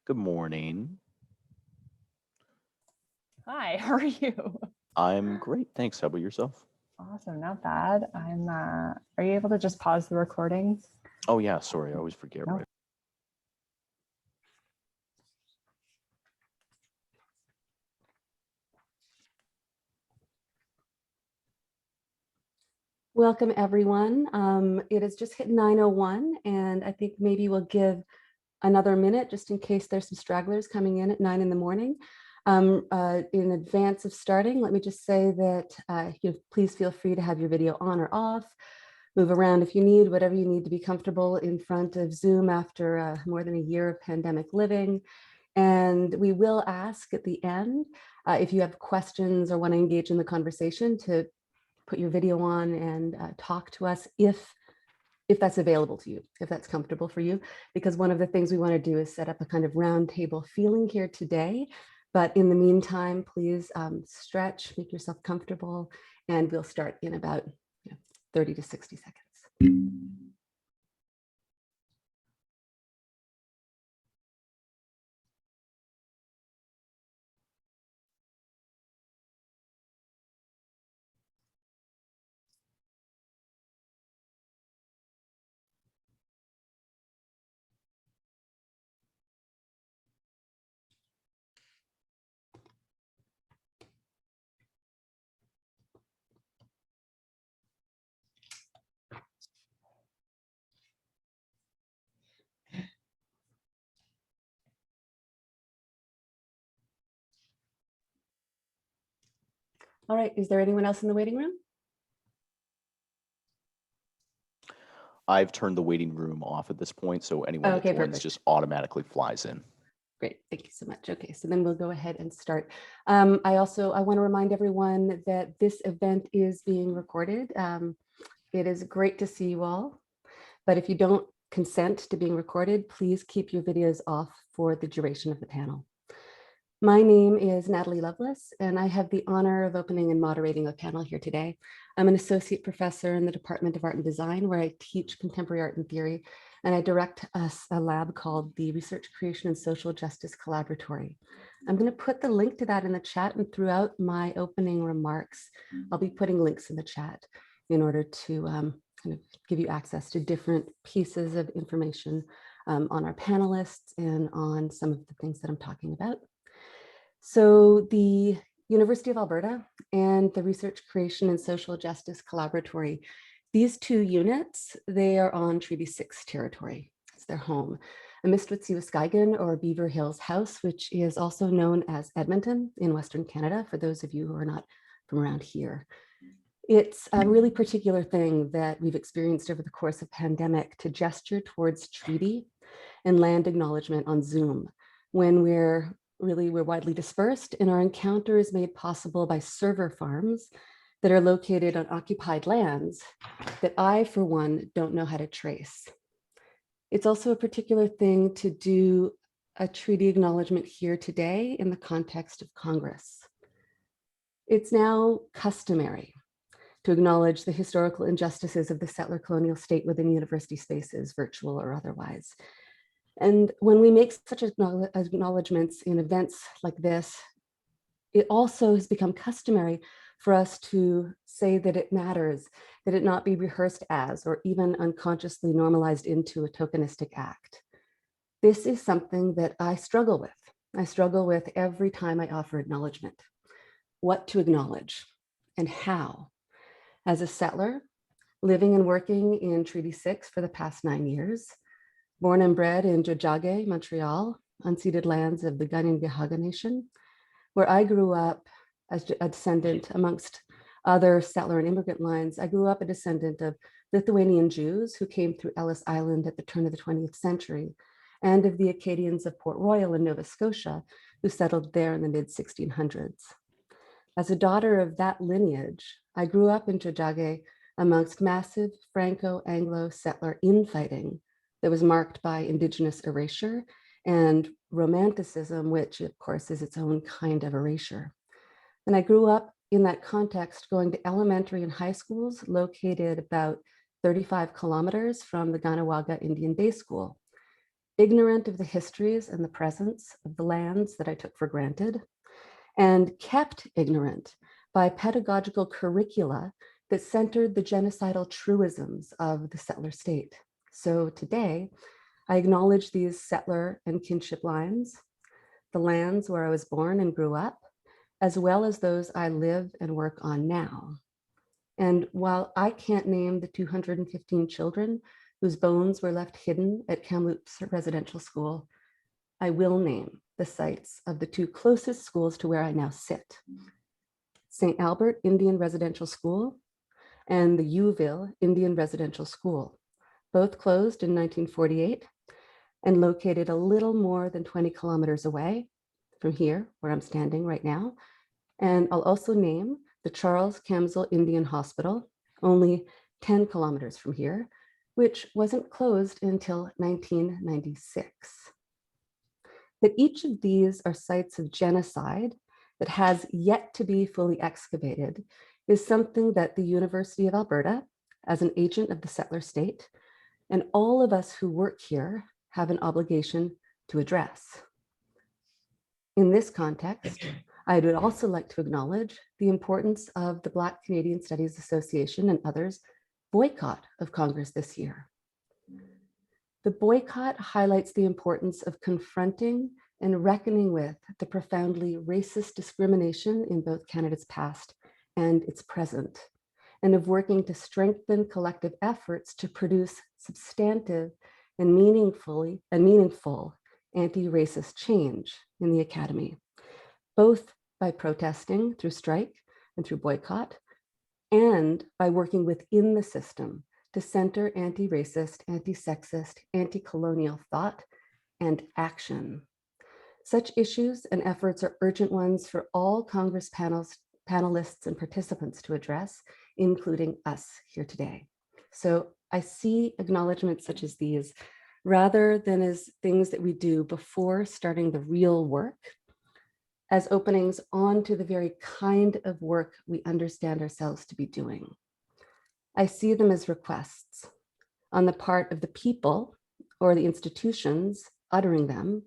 Good morning. Hi, how are you? I'm great, thanks. How about yourself? Awesome, not bad. Are you able to just pause the recording? Oh yeah, sorry, I always forget, No. right? Welcome, everyone. It has just hit 9:01, and I think maybe we'll give another minute just in case there's some stragglers coming in at 9 in the morning. In advance of starting, let me just say that please feel free to have your video on or off, move around if you need, whatever you need to be comfortable in front of Zoom after more than a year of pandemic living. And we will ask at the end, if you have questions or want to engage in the conversation, to put your video on and talk to us if that's available to you, if that's comfortable for you, because one of the things we want to do is set up a kind of round table feeling here today. But in the meantime, please stretch, make yourself comfortable, and we'll start in about 30 to 60 seconds. All right, is there anyone else in the waiting room? I've turned the waiting room off at this point, so anyone that joins Perfect. just automatically flies in. Great, thank you so much. Okay, so then we'll go ahead and start. I want to remind everyone that this event is being recorded. It is great to see you all, but if you don't consent to being recorded, please keep your videos off for the duration of the panel. My name is Natalie Lovelace, and I have the honor of opening and moderating the panel here today. I'm an associate professor in the Department of Art and Design, where I teach contemporary art and theory, and I direct a lab called the Research, Creation, and Social Justice Collaboratory. I'm going to put the link to that in the chat, and throughout my opening remarks, I'll be putting links in the chat in order to kind of give you access to different pieces of information on our panelists and on some of the things that I'm talking about. So the University of Alberta and the Research, Creation, and Social Justice Collaboratory, these two units, they are on Treaty 6 territory. It's their home. Amistwitsi-Waskagan, or Beaver Hills House, which is also known as Edmonton in Western Canada, for those of you who are not from around here. It's a really particular thing that we've experienced over the course of pandemic to gesture towards treaty and land acknowledgement on Zoom when we're widely dispersed, and our encounter is made possible by server farms that are located on occupied lands that I, for one, don't know how to trace. It's also a particular thing to do a treaty acknowledgement here today in the context of Congress. It's now customary to acknowledge the historical injustices of the settler colonial state within university spaces, virtual or otherwise. And when we make such acknowledgements in events like this, it also has become customary for us to say that it matters, that it not be rehearsed as, or even unconsciously normalized into a tokenistic act. This is something that I struggle with. I struggle with every time I offer acknowledgement. What to acknowledge and how. As a settler, living and working in Treaty 6 for the past 9 years, born and bred in Jojage, Montreal, unceded lands of the Kinaschuk Nation, where I grew up as a descendant amongst other settler and immigrant lines. I grew up a descendant of Lithuanian Jews who came through Ellis Island at the turn of the 20th century, and of the Acadians of Port Royal in Nova Scotia, who settled there in the mid-1600s. As a daughter of that lineage, I grew up in Jojage amongst massive Franco-Anglo settler infighting that was marked by Indigenous erasure and Romanticism, which of course is its own kind of erasure. And I grew up in that context, going to elementary and high schools located about 35 kilometers from the Ganawagga Indian Day School. ignorant of the histories and the presence of the lands that I took for granted, and kept ignorant by pedagogical curricula that centered the genocidal truisms of the settler state. So today, I acknowledge these settler and kinship lines, the lands where I was born and grew up, as well as those I live and work on now. And while I can't name the 215 children whose bones were left hidden at Kamloops Residential School, I will name the sites of the two closest schools to where I now sit: St. Albert Indian Residential School and the Youville Indian Residential School, both closed in 1948 and located a little more than 20 kilometers away from here, where I'm standing right now. And I'll also name the Charles Camsell Indian Hospital, only 10 kilometers from here, which wasn't closed until 1996. That each of these are sites of genocide that has yet to be fully excavated is something that the University of Alberta, as an agent of the settler state, and all of us who work here have an obligation to address. In this context, I would also like to acknowledge the importance of the Black Canadian Studies Association and others' boycott of Congress this year. The boycott highlights the importance of confronting and reckoning with the profoundly racist discrimination in both Canada's past and its present, and of working to strengthen collective efforts to produce substantive and meaningful anti-racist change in the Academy, both by protesting through strike and through boycott, and by working within the system to center anti-racist, anti-sexist, anti-colonial thought and action. Such issues and efforts are urgent ones for all Congress panelists and participants to address, including us here today. So I see acknowledgements such as these rather than as things that we do before starting the real work, as openings onto the very kind of work we understand ourselves to be doing. I see them as requests on the part of the people or the institutions uttering them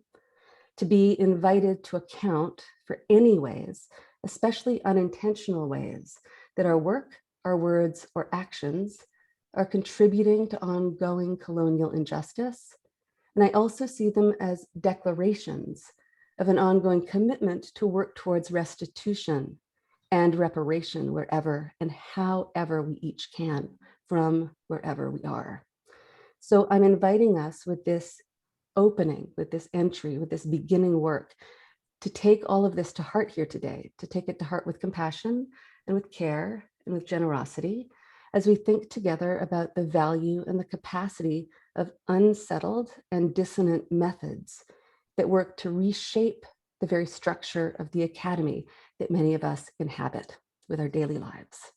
to be invited to account for any ways, especially unintentional ways, that our work, our words, or actions are contributing to ongoing colonial injustice. And I also see them as declarations of an ongoing commitment to work towards restitution and reparation wherever and however we each can from wherever we are. So I'm inviting us with this opening, with this entry, with this beginning work, to take all of this to heart here today, to take it to heart with compassion and with care and with generosity, as we think together about the value and the capacity of unsettled and dissonant methods that work to reshape the very structure of the Academy that many of us inhabit with our daily lives.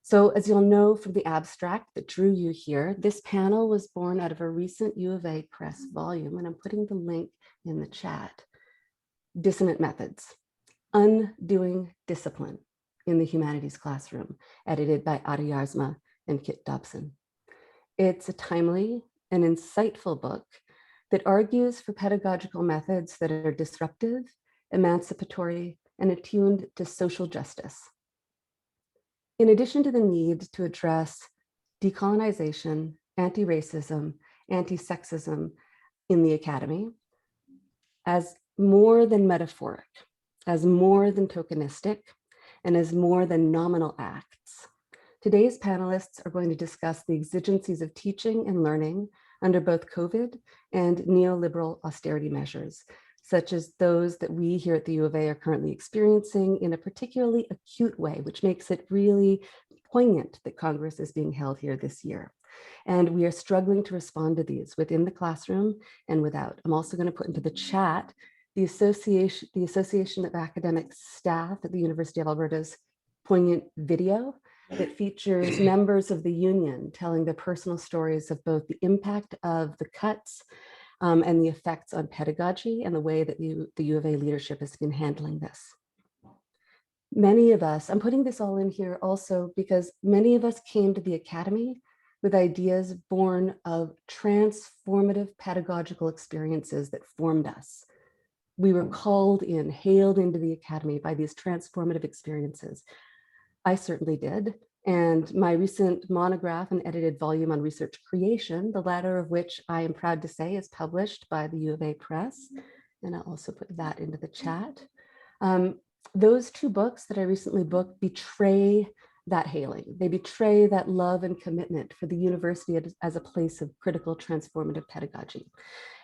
So as you'll know from the abstract that drew you here, this panel was born out of a recent U of A press volume, and I'm putting the link in the chat. Dissonant Methods, Undoing Discipline in the Humanities Classroom, edited by Jaarsma and Kit Dobson. It's a timely and insightful book that argues for pedagogical methods that are disruptive, emancipatory, and attuned to social justice. In addition to the need to address decolonization, anti-racism, anti-sexism in the Academy as more than metaphoric, as more than tokenistic, and as more than nominal acts, today's panelists are going to discuss the exigencies of teaching and learning under both COVID and neoliberal austerity measures, such as those that we here at the U of A are currently experiencing in a particularly acute way, which makes it really poignant that Congress is being held here this year. And we are struggling to respond to these within the classroom and without. I'm also going to put into the chat the Association of Academic Staff at the University of Alberta's poignant video that features members of the union telling their personal stories of both the impact of the cuts and the effects on pedagogy and the way that the U of A leadership has been handling this. Many of us, I'm putting this all in here also because many of us came to the Academy with ideas born of transformative pedagogical experiences that formed us. We were called in, hailed into the academy by these transformative experiences. I certainly did. And my recent monograph and edited volume on research creation, the latter of which I am proud to say is published by the U of A Press, and I'll also put that into the chat. Those two books that I recently booked betray that hailing. They betray that love and commitment for the university as a place of critical transformative pedagogy.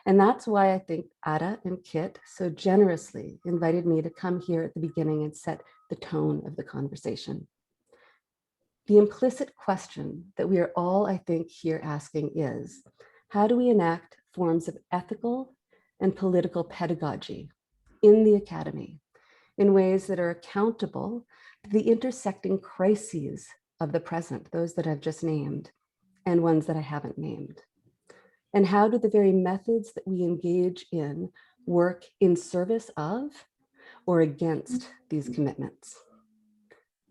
And that's why I think Ghada and Kit so generously invited me to come here at the beginning and set the tone of the conversation. The implicit question that we are all, I think, here asking is, how do we enact forms of ethical and political pedagogy in the academy in ways that are accountable to the intersecting crises of the present, those that I've just named, and ones that I haven't named? And how do the very methods that we engage in work in service of or against these commitments?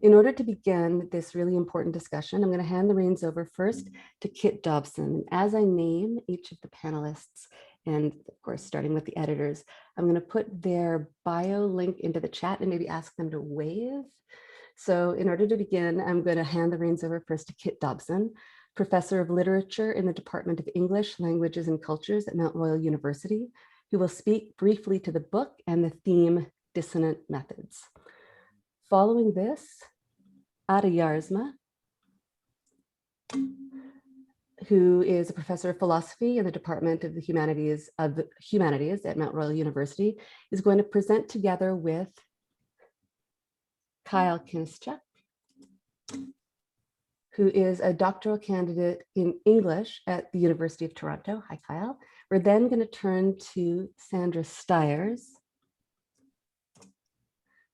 In order to begin this really important discussion, I'm going to hand the reins over first to Kit Dobson. As I name each of the panelists, and of course, starting with the editors, I'm going to put their bio link into the chat and maybe ask them to wave. So in order to begin, I'm going to hand the reins over first to Kit Dobson, Professor of Literature in the Department of English, Languages and Cultures at Mount Royal University, who will speak briefly to the book and the theme Dissonant Methods. Following this, Ghada Jaarsma, who is a professor of philosophy in the Department of the Humanities at Mount Royal University, is going to present together with Kinaschuk, who is a doctoral candidate in English at the University of Toronto. Hi, Kyle. We're then going to turn to Sandra Styres,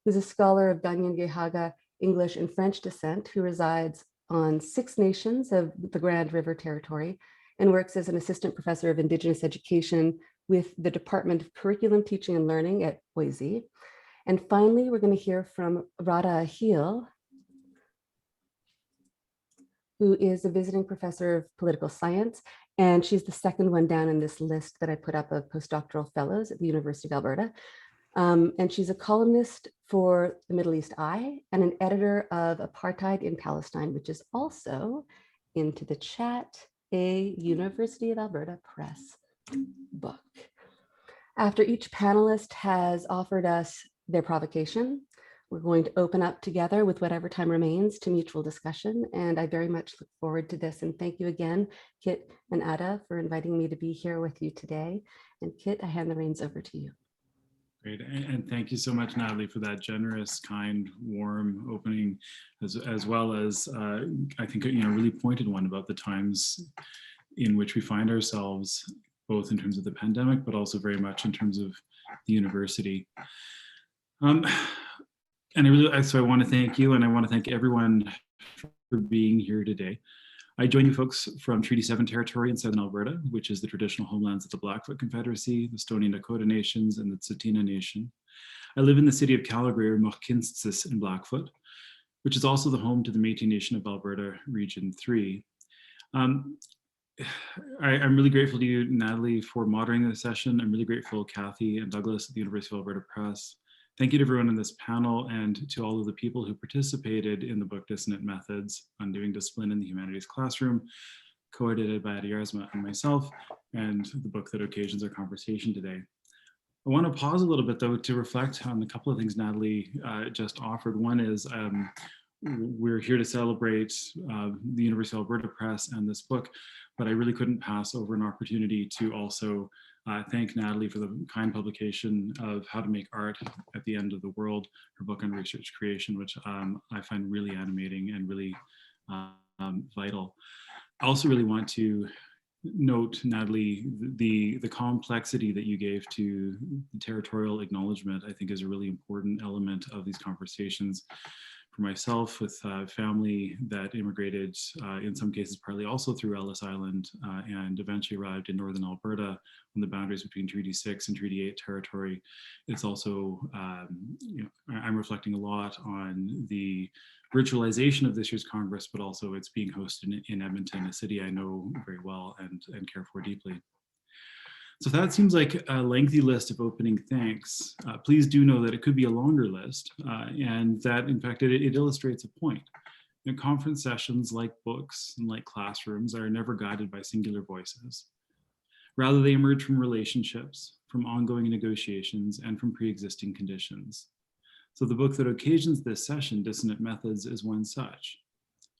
who's a scholar of Ganyangehaga English and French descent, who resides on 6 nations of the Grand River Territory and works as an assistant professor of Indigenous education with the Department of Curriculum, Teaching and Learning at Boise. And finally, we're going to hear from Ghada Ageel, who is a visiting professor of political science, and she's the second one down in this list that I put up of postdoctoral fellows at the University of Alberta. And she's a columnist for the Middle East Eye and an editor of Apartheid in Palestine, which is also into the chat, a University of Alberta Press book. After each panelist has offered us their provocation, we're going to open up together with whatever time remains to mutual discussion. And I very much look forward to this. And thank you again, Kit and Ghada, for inviting me to be here with you today. And Kit, I hand the reins over to you. Great, and thank you so much, Natalie, for that generous, kind, warm opening, as well as I think a really pointed one about the times in which we find ourselves, both in terms of the pandemic, but also very much in terms of the university. So I want to thank you, and I want to thank everyone for being here today. I join you folks from Treaty 7 territory in southern Alberta, which is the traditional homelands of the Blackfoot Confederacy, the Stoney Nakoda Nations, and the Tsuut'ina Nation. I live in the city of Calgary, or Mohkinstsis in Blackfoot, which is also the home to the Métis Nation of Alberta, Region 3. I'm really grateful to you, Natalie, for moderating this session. I'm really grateful, Kathy and Douglas at the University of Alberta Press. Thank you to everyone in this panel and to all of the people who participated in the book Dissonant Methods, Undoing Discipline in the Humanities Classroom, co-edited by Ghada Jaarsma and myself, and the book that occasions our conversation today. I want to pause a little bit, though, to reflect on a couple of things Natalie just offered. One is we're here to celebrate the University of Alberta Press and this book, but I really couldn't pass over an opportunity to also thank Natalie for the kind publication of How to Make Art at the End of the World, her book on research creation, which I find really animating and really vital. I also really want to note, Natalie, the complexity that you gave to the territorial acknowledgement, I think is a really important element of these conversations. for myself with family that immigrated, in some cases partly also through Ellis Island, and eventually arrived in northern Alberta on the boundaries between Treaty 6 and Treaty 8 territory. It's also, I'm reflecting a lot on the virtualization of this year's Congress, but also it's being hosted in Edmonton, a city I know very well and care for deeply. So that seems like a lengthy list of opening thanks. Please do know that it could be a longer list, and that in fact it illustrates a point. Conference sessions, like books and like classrooms, are never guided by singular voices. Rather, they emerge from relationships, from ongoing negotiations, and from pre-existing conditions. So the book that occasions this session, Dissonant Methods, is one such.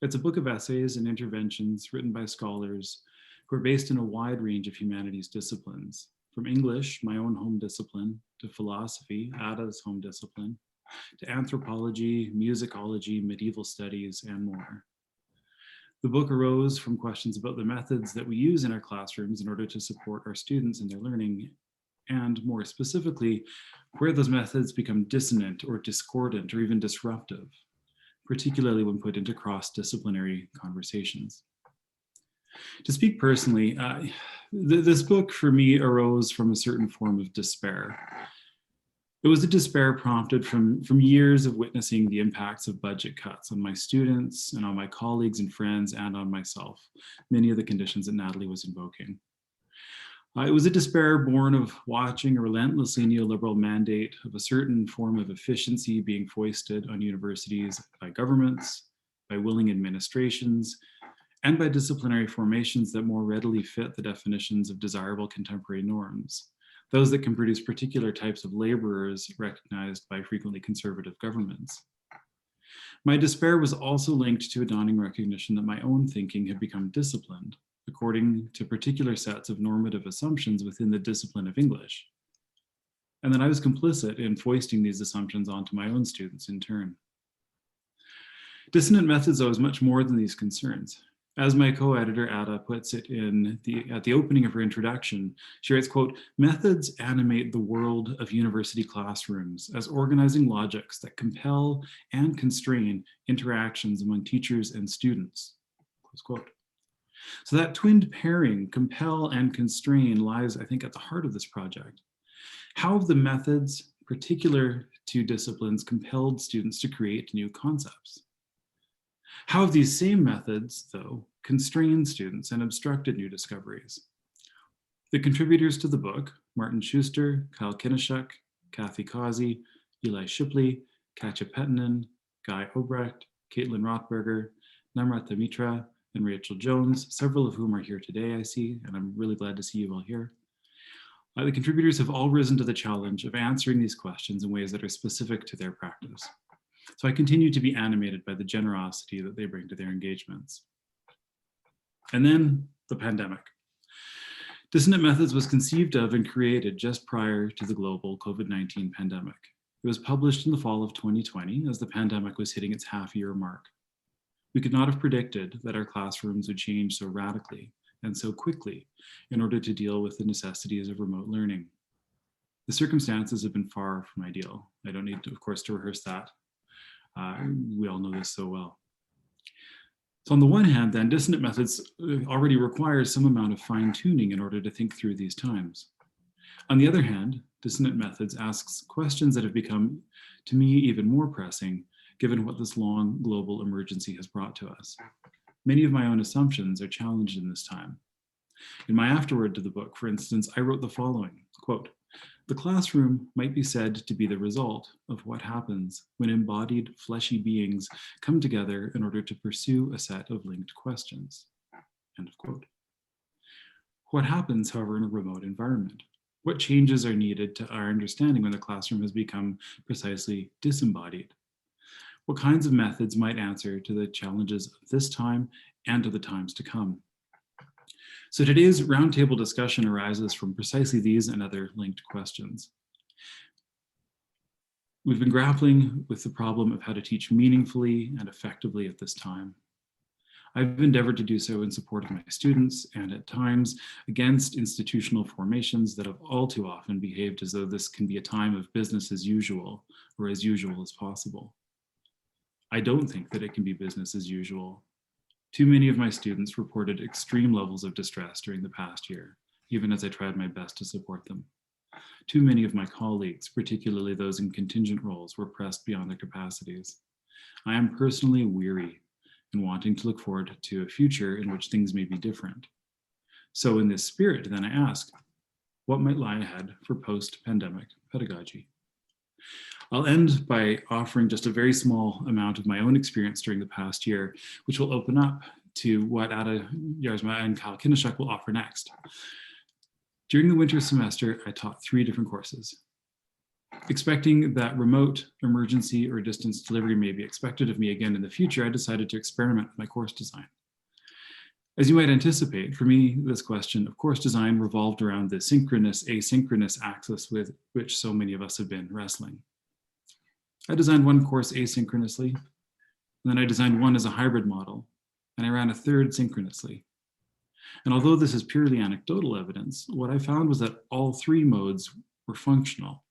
It's a book of essays and interventions written by scholars who are based in a wide range of humanities disciplines, from English, my own home discipline, to philosophy, Ghada's home discipline, to anthropology, musicology, medieval studies, and more. The book arose from questions about the methods that we use in our classrooms in order to support our students in their learning, and more specifically, where those methods become dissonant or discordant or even disruptive, particularly when put into cross-disciplinary conversations. To speak personally, this book for me arose from a certain form of despair. It was a despair prompted from years of witnessing the impacts of budget cuts on my students and on my colleagues and friends and on myself, many of the conditions that Natalie was invoking. It was a despair born of watching a relentlessly neoliberal mandate of a certain form of efficiency being foisted on universities by governments, by willing administrations, and by disciplinary formations that more readily fit the definitions of desirable contemporary norms, those that can produce particular types of laborers recognized by frequently conservative governments. My despair was also linked to a dawning recognition that my own thinking had become disciplined according to particular sets of normative assumptions within the discipline of English, and that I was complicit in foisting these assumptions onto my own students in turn. Dissonant Methods, though, is much more than these concerns. As my co-editor Ghada puts it at the opening of her introduction, she writes, quote, "Methods animate the world of university classrooms as organizing logics that compel and constrain interactions among teachers and students," close quote. So that twinned pairing, compel and constrain, lies, I think, at the heart of this project. How have the methods particular to disciplines compelled students to create new concepts? How have these same methods, though, constrained students and obstructed new discoveries? The contributors to the book, Martin Schuster, Kyle Kinaschuk, Kathy Causey, Eli Shipley, Katja Pettinen, Guy Obrecht, Caitlin Rothberger, Namrata Mitra, and Rachel Jones, several of whom are here today, I see, and I'm really glad to see you all here. The contributors have all risen to the challenge of answering these questions in ways that are specific to their practice. So I continue to be animated by the generosity that they bring to their engagements. And then the pandemic. Dissonant Methods was conceived of and created just prior to the global COVID-19 pandemic. It was published in the fall of 2020 as the pandemic was hitting its half-year mark. We could not have predicted that our classrooms would change so radically and so quickly in order to deal with the necessities of remote learning. The circumstances have been far from ideal. I don't need to, of course, to rehearse that. We all know this so well. So on the one hand, then, Dissonant Methods already requires some amount of fine-tuning in order to think through these times. On the other hand, Dissonant Methods asks questions that have become, to me, even more pressing, given what this long global emergency has brought to us. Many of my own assumptions are challenged in this time. In my afterword to the book, for instance, I wrote the following, quote, "The classroom might be said to be the result of what happens when embodied fleshy beings come together in order to pursue a set of linked questions," end of quote. What happens, however, in a remote environment? What changes are needed to our understanding when the classroom has become precisely disembodied? What kinds of methods might answer to the challenges of this time and to the times to come? So today's roundtable discussion arises from precisely these and other linked questions. We've been grappling with the problem of how to teach meaningfully and effectively at this time. I've endeavored to do so in support of my students and at times against institutional formations that have all too often behaved as though this can be a time of business as usual or as usual as possible. I don't think that it can be business as usual. Too many of my students reported extreme levels of distress during the past year, even as I tried my best to support them. Too many of my colleagues, particularly those in contingent roles, were pressed beyond their capacities. I am personally weary and wanting to look forward to a future in which things may be different. So in this spirit, then I ask, what might lie ahead for post-pandemic pedagogy? I'll end by offering just a very small amount of my own experience during the past year, which will open up to what Ghada, Jaarsma, and Kinaschuk will offer next. During the winter semester, I taught 3 different courses. Expecting that remote, emergency, or distance delivery may be expected of me again in the future, I decided to experiment with my course design. As you might anticipate, for me, this question of course design revolved around the synchronous, asynchronous axis with which so many of us have been wrestling. I designed one course asynchronously, and then I designed one as a hybrid model, and I ran a third synchronously. And although this is purely anecdotal evidence, what I found was that all 3 modes were functional.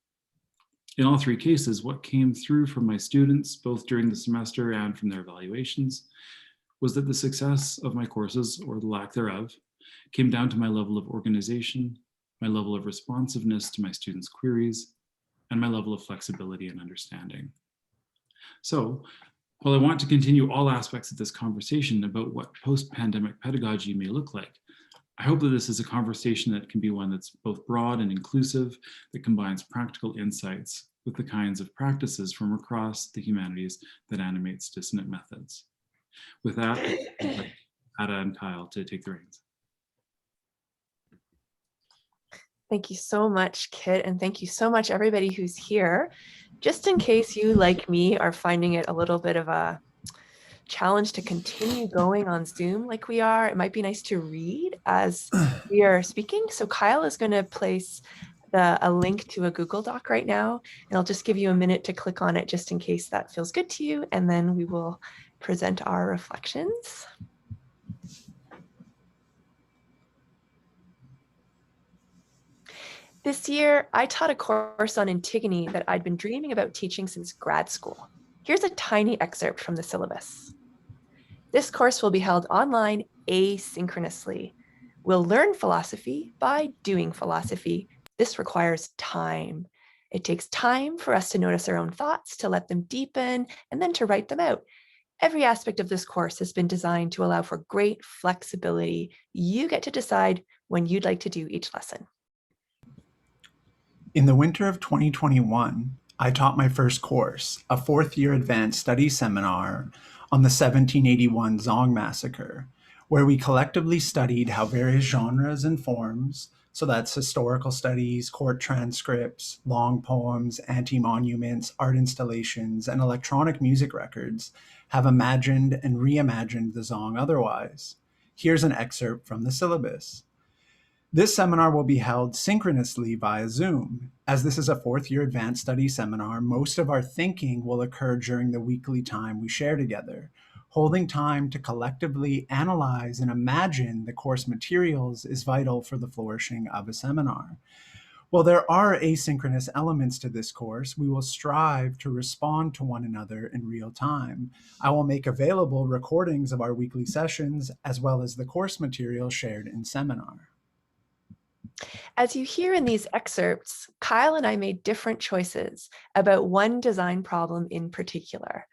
In all 3 cases, what came through from my students, both during the semester and from their evaluations, was that the success of my courses, or the lack thereof, came down to my level of organization, my level of responsiveness to my students' queries, and my level of flexibility and understanding. So, while I want to continue all aspects of this conversation about what post-pandemic pedagogy may look like, I hope that this is a conversation that can be one that's both broad and inclusive, that combines practical insights with the kinds of practices from across the humanities that animates Dissonant Methods. With that, I'd like Ghada and Kyle to take the reins. Thank you so much, Kit, and thank you so much, everybody who's here. Just in case you, like me, are finding it a little bit of a challenge to continue going on Zoom like we are, it might be nice to read as we are speaking. So Kyle is going to place a link to a Google Doc right now, and I'll just give you a minute to click on it just in case that feels good to you, and then we will present our reflections. This year, I taught a course on Antigone that I'd been dreaming about teaching since grad school. Here's a tiny excerpt from the syllabus. This course will be held online asynchronously. We'll learn philosophy by doing philosophy. This requires time. It takes time for us to notice our own thoughts, to let them deepen, and then to write them out. Every aspect of this course has been designed to allow for great flexibility. You get to decide when you'd like to do each lesson. In the winter of 2021, I taught my first course, a 4th-year advanced study seminar on the 1781 Zong massacre, where we collectively studied how various genres and forms, so that's historical studies, court transcripts, long poems, anti-monuments, art installations, and electronic music records, have imagined and reimagined the Zong otherwise. Here's an excerpt from the syllabus. This seminar will be held synchronously via Zoom. As this is a 4th-year advanced study seminar, most of our thinking will occur during the weekly time we share together. Holding time to collectively analyze and imagine the course materials is vital for the flourishing of a seminar. While there are asynchronous elements to this course, we will strive to respond to one another in real time. I will make available recordings of our weekly sessions, as well as the course material shared in seminar. As you hear in these excerpts, Kyle and I made different choices about one design problem in particular,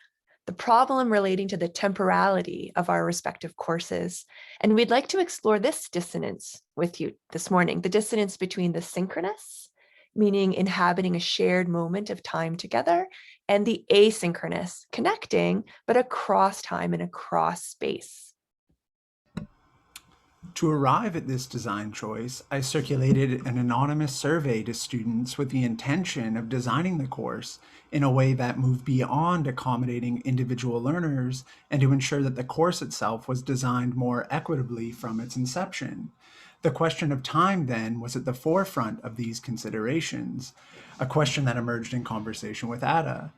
the problem relating to the temporality of our respective courses. And we'd like to explore this dissonance with you this morning, the dissonance between the synchronous, meaning inhabiting a shared moment of time together, and the asynchronous, connecting, but across time and across space. To arrive at this design choice, I circulated an anonymous survey to students with the intention of designing the course in a way that moved beyond accommodating individual learners and to ensure that the course itself was designed more equitably from its inception. The question of time then was at the forefront of these considerations, a question that emerged in conversation with Ghada.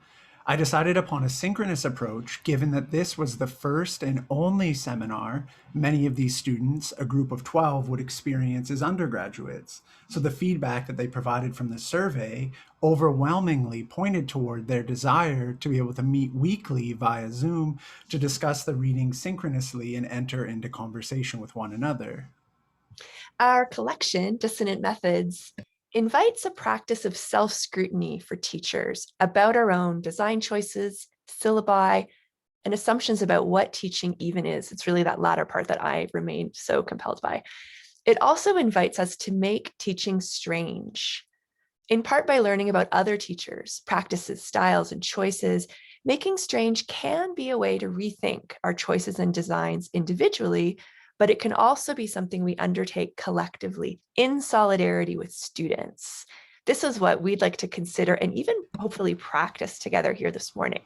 I decided upon a synchronous approach given that this was the first and only seminar many of these students, a group of 12, would experience as undergraduates. So the feedback that they provided from the survey overwhelmingly pointed toward their desire to be able to meet weekly via Zoom to discuss the reading synchronously and enter into conversation with one another. Our collection, Dissonant Methods, invites a practice of self-scrutiny for teachers about our own design choices, syllabi, and assumptions about what teaching even is. It's really that latter part that I remained so compelled by. It also invites us to make teaching strange, in part by learning about other teachers, practices, styles, and choices. Making strange can be a way to rethink our choices and designs individually, but it can also be something we undertake collectively in solidarity with students. This is what we'd like to consider and even hopefully practice together here this morning.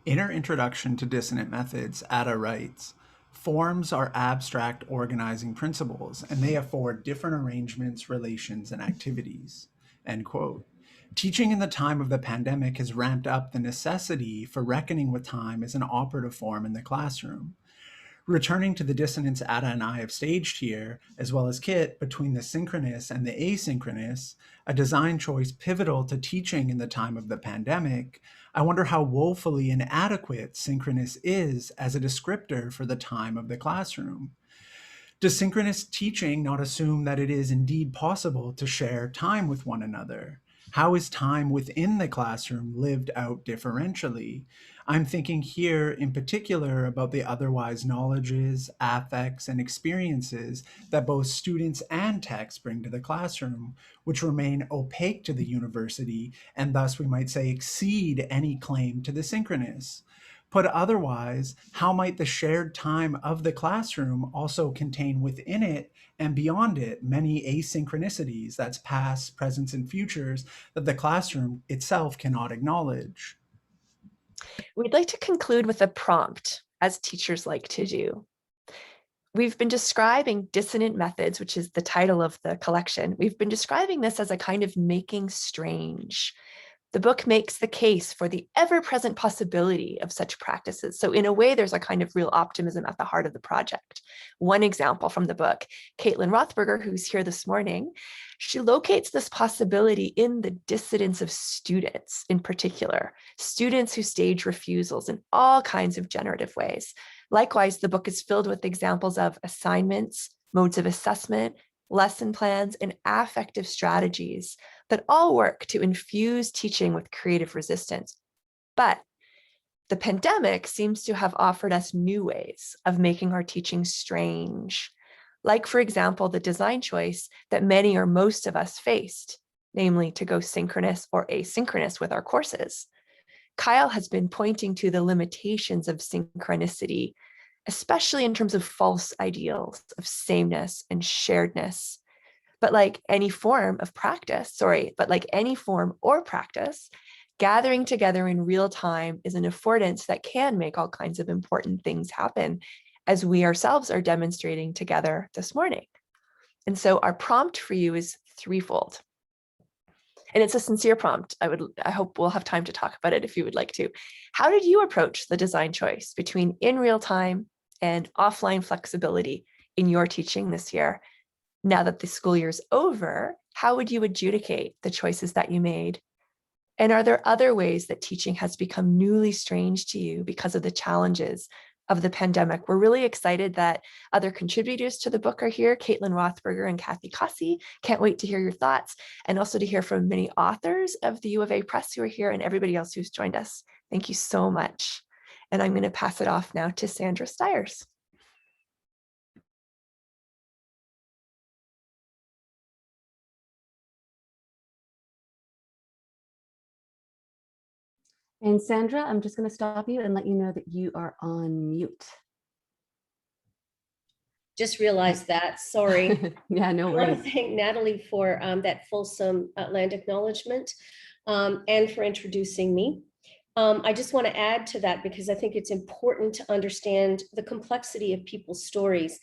In her introduction to Dissonant Methods, Ada writes, "Forms are abstract organizing principles, and they afford different arrangements, relations, and activities." End quote. Teaching in the time of the pandemic has ramped up the necessity for reckoning with time as an operative form in the classroom. Returning to the dissonance Ada and I have staged here, as well as Kit, between the synchronous and the asynchronous, a design choice pivotal to teaching in the time of the pandemic, I wonder how woefully inadequate synchronous is as a descriptor for the time of the classroom. Does synchronous teaching not assume that it is indeed possible to share time with one another? How is time within the classroom lived out differentially? I'm thinking here in particular about the otherwise knowledges, affects, and experiences that both students and techs bring to the classroom, which remain opaque to the university and thus we might say exceed any claim to the synchronous. Put otherwise, how might the shared time of the classroom also contain within it and beyond it many asynchronicities, that's past, presents, and futures, that the classroom itself cannot acknowledge? We'd like to conclude with a prompt, as teachers like to do. We've been describing Dissonant Methods, which is the title of the collection. We've been describing this as a kind of making strange. The book makes the case for the ever-present possibility of such practices. So in a way, there's a kind of real optimism at the heart of the project. One example from the book, Caitlin Rothberger, who's here this morning, she locates this possibility in the dissidence of students in particular, students who stage refusals in all kinds of generative ways. Likewise, the book is filled with examples of assignments, modes of assessment, lesson plans, and affective strategies that all work to infuse teaching with creative resistance. But the pandemic seems to have offered us new ways of making our teaching strange, like, for example, the design choice that many or most of us faced, namely to go synchronous or asynchronous with our courses. Kyle has been pointing to the limitations of synchronicity, especially in terms of false ideals of sameness and sharedness. But like any form of practice, gathering together in real time is an affordance that can make all kinds of important things happen, as we ourselves are demonstrating together this morning. And so our prompt for you is threefold. And it's a sincere prompt. I hope we'll have time to talk about it if you would like to. How did you approach the design choice between in real time and offline flexibility in your teaching this year? Now that the school year is over, how would you adjudicate the choices that you made? And are there other ways that teaching has become newly strange to you because of the challenges of the pandemic? We're really excited that other contributors to the book are here, Caitlin Rothberger and Kathy Cossey. Can't wait to hear your thoughts, and also to hear from many authors of the U of A Press who are here and everybody else who's joined us. Thank you so much. And I'm going to pass it off now to Sandra Styres. And Sandra, I'm just going to stop you and let you know that you are on mute. Just realized that, sorry. Yeah, no I want worries. to thank Natalie for that fulsome land acknowledgement and for introducing me. I just want to add to that because I think it's important to understand the complexity of people's stories.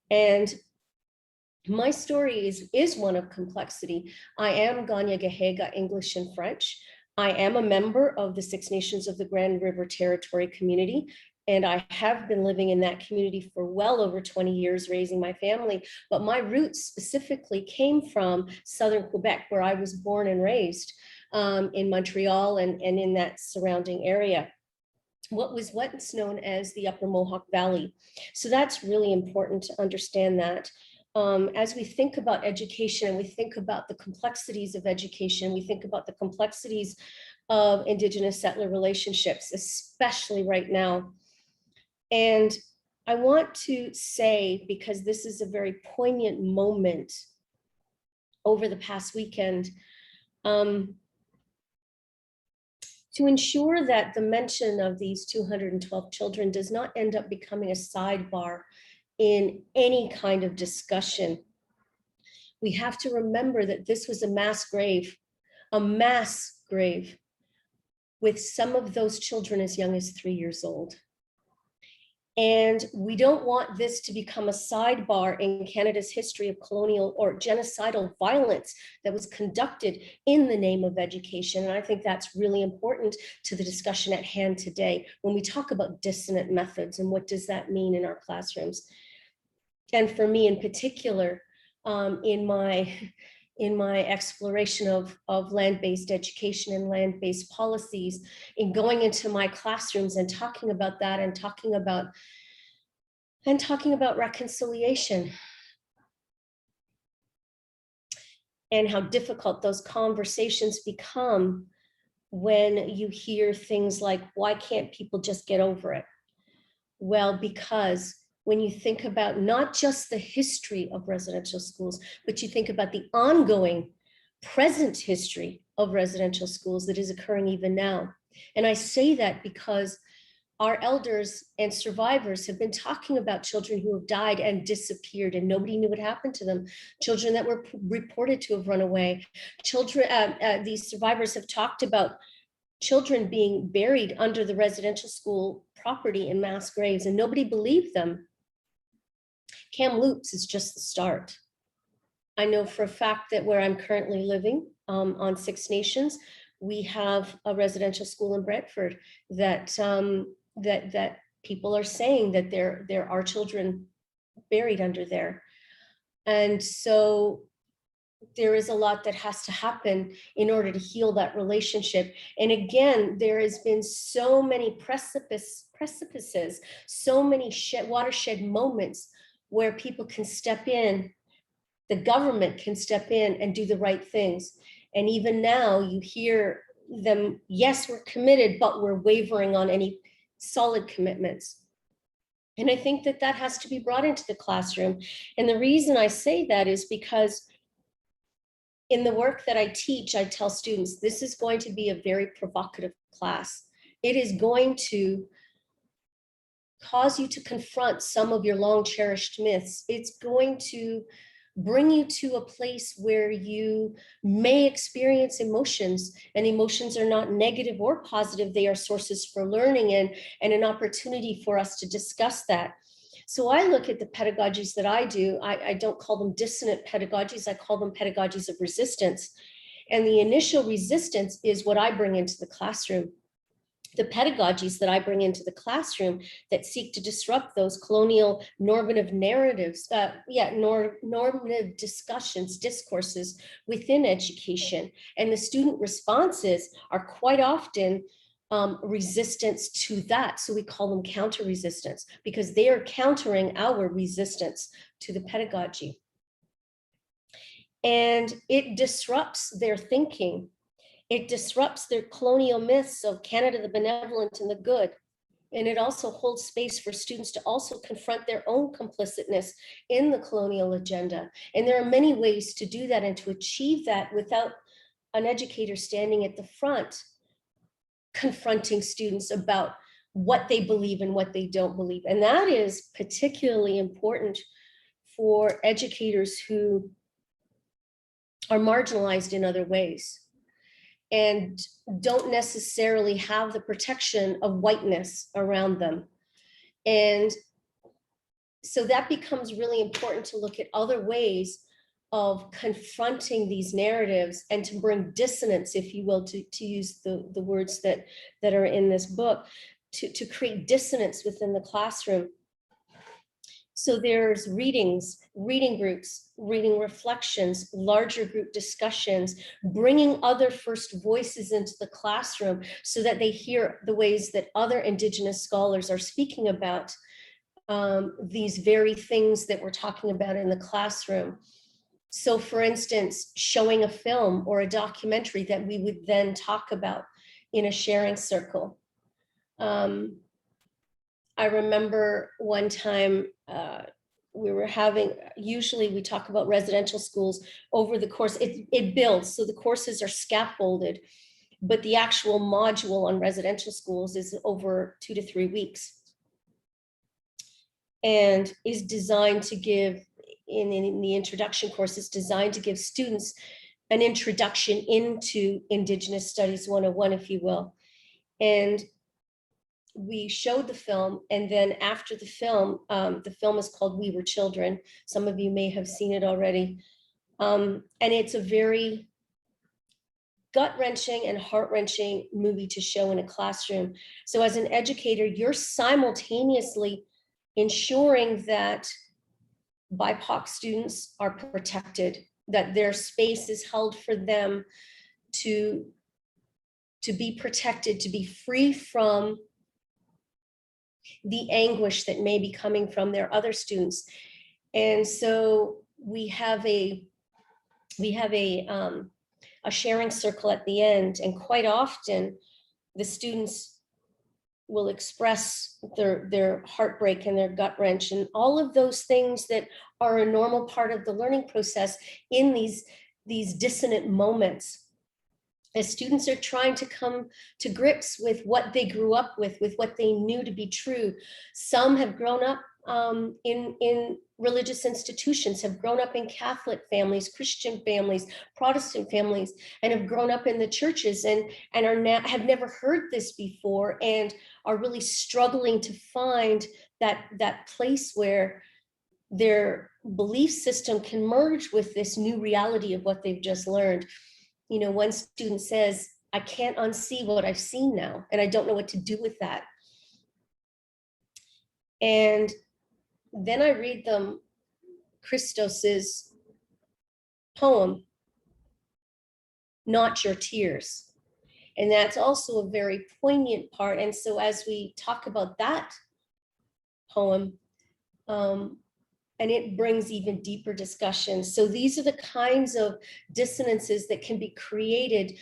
And my story is one of complexity. I am Ghada Ageel, English and French. I am a member of the Six Nations of the Grand River Territory community, and I have been living in that community for well over 20 years, raising my family. But my roots specifically came from Southern Quebec, where I was born and raised, in Montreal and in that surrounding area. What was once known as the Upper Mohawk Valley. So that's really important to understand that. As we think about education and we think about the complexities of education, we think about the complexities of Indigenous settler relationships, especially right now. And I want to say, because this is a very poignant moment over the past weekend, to ensure that the mention of these 212 children does not end up becoming a sidebar in any kind of discussion. We have to remember that this was a mass grave with some of those children as young as 3 years old. And we don't want this to become a sidebar in Canada's history of colonial or genocidal violence that was conducted in the name of education. And I think that's really important to the discussion at hand today when we talk about dissonant methods and what does that mean in our classrooms. And for me in particular, in my exploration of land-based education and land-based policies, in going into my classrooms and talking about that and talking about reconciliation and how difficult those conversations become when you hear things like, why can't people just get over it? Well, because when you think about not just the history of residential schools, but you think about the ongoing present history of residential schools that is occurring even now. And I say that because our elders and survivors have been talking about children who have died and disappeared and nobody knew what happened to them. Children that were reported to have run away. These survivors have talked about children being buried under the residential school property in mass graves, and nobody believed them. Kamloops is just the start. I know for a fact that where I'm currently living on Six Nations, we have a residential school in Brantford that that people are saying that there are children buried under there. And so there is a lot that has to happen in order to heal that relationship. And again, there has been so many precipices, so many watershed moments where people can step in, the government can step in and do the right things. And even now you hear them, yes, we're committed, but we're wavering on any solid commitments. And I think that that has to be brought into the classroom. And the reason I say that is because in the work that I teach, I tell students, this is going to be a very provocative class. It is going to cause you to confront some of your long cherished myths. It's going to bring you to a place where you may experience emotions, and emotions are not negative or positive. They are sources for learning and an opportunity for us to discuss that. So I look at the pedagogies that I do. I don't call them dissonant pedagogies. I call them pedagogies of resistance. And the initial resistance is what I bring into the classroom. The pedagogies that I bring into the classroom that seek to disrupt those colonial normative narratives, normative discourses within education. And the student responses are quite often resistance to that. So we call them counter resistance because they are countering our resistance to the pedagogy. And it disrupts their thinking. It disrupts their colonial myths of Canada, the benevolent and the good. And it also holds space for students to also confront their own complicitness in the colonial agenda. And there are many ways to do that and to achieve that without an educator standing at the front, confronting students about what they believe and what they don't believe. And that is particularly important for educators who are marginalized in other ways and don't necessarily have the protection of whiteness around them. And so that becomes really important to look at other ways of confronting these narratives and to bring dissonance, if you will, to use the words that are in this book, to create dissonance within the classroom. So there's readings, reading groups, reading reflections, larger group discussions, bringing other first voices into the classroom so that they hear the ways that other Indigenous scholars are speaking about these very things that we're talking about in the classroom. So for instance, showing a film or a documentary that we would then talk about in a sharing circle. I remember one time we were having, usually we talk about residential schools over the course, it builds, so the courses are scaffolded, but the actual module on residential schools is over 2 to 3 weeks and is designed to give, in the introduction course, is designed to give students an introduction into Indigenous Studies 101, if you will. And we showed the film, and then after the film is called We Were Children. Some of you may have seen it already. And it's a very gut-wrenching and heart-wrenching movie to show in a classroom. So as an educator, you're simultaneously ensuring that BIPOC students are protected, that their space is held for them to be protected, to be free from the anguish that may be coming from their other students. And so we have a sharing circle at the end, and quite often the students will express their heartbreak and their gut wrench and all of those things that are a normal part of the learning process in these dissonant moments. As students are trying to come to grips with what they grew up with what they knew to be true. Some have grown up in religious institutions, have grown up in Catholic families, Christian families, Protestant families, and have grown up in the churches and are now have never heard this before and are really struggling to find that place where their belief system can merge with this new reality of what they've just learned. You know, one student says, I can't unsee what I've seen now, and I don't know what to do with that. And then I read them Christos's poem, Not Your Tears. And that's also a very poignant part. And so as we talk about that poem, and it brings even deeper discussions. So these are the kinds of dissonances that can be created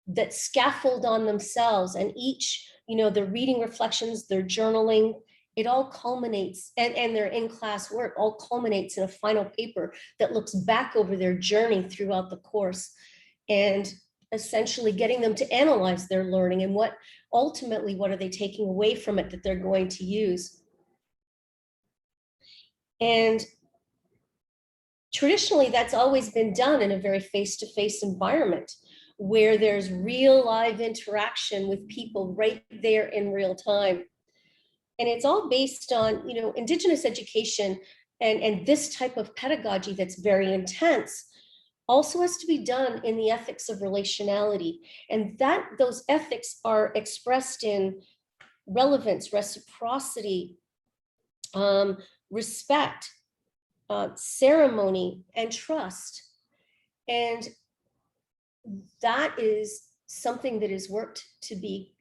that scaffold on themselves, and each, you know, their reading reflections, their journaling, it all culminates, and their in-class work all culminates in a final paper that looks back over their journey throughout the course and essentially getting them to analyze their learning and what are they taking away from it that they're going to use. And traditionally, that's always been done in a very face-to-face environment where there's real live interaction with people right there in real time. And it's all based on, you know, Indigenous education and this type of pedagogy that's very intense also has to be done in the ethics of relationality. And those ethics are expressed in relevance, reciprocity, respect, ceremony, and trust. And that is something that is worked to be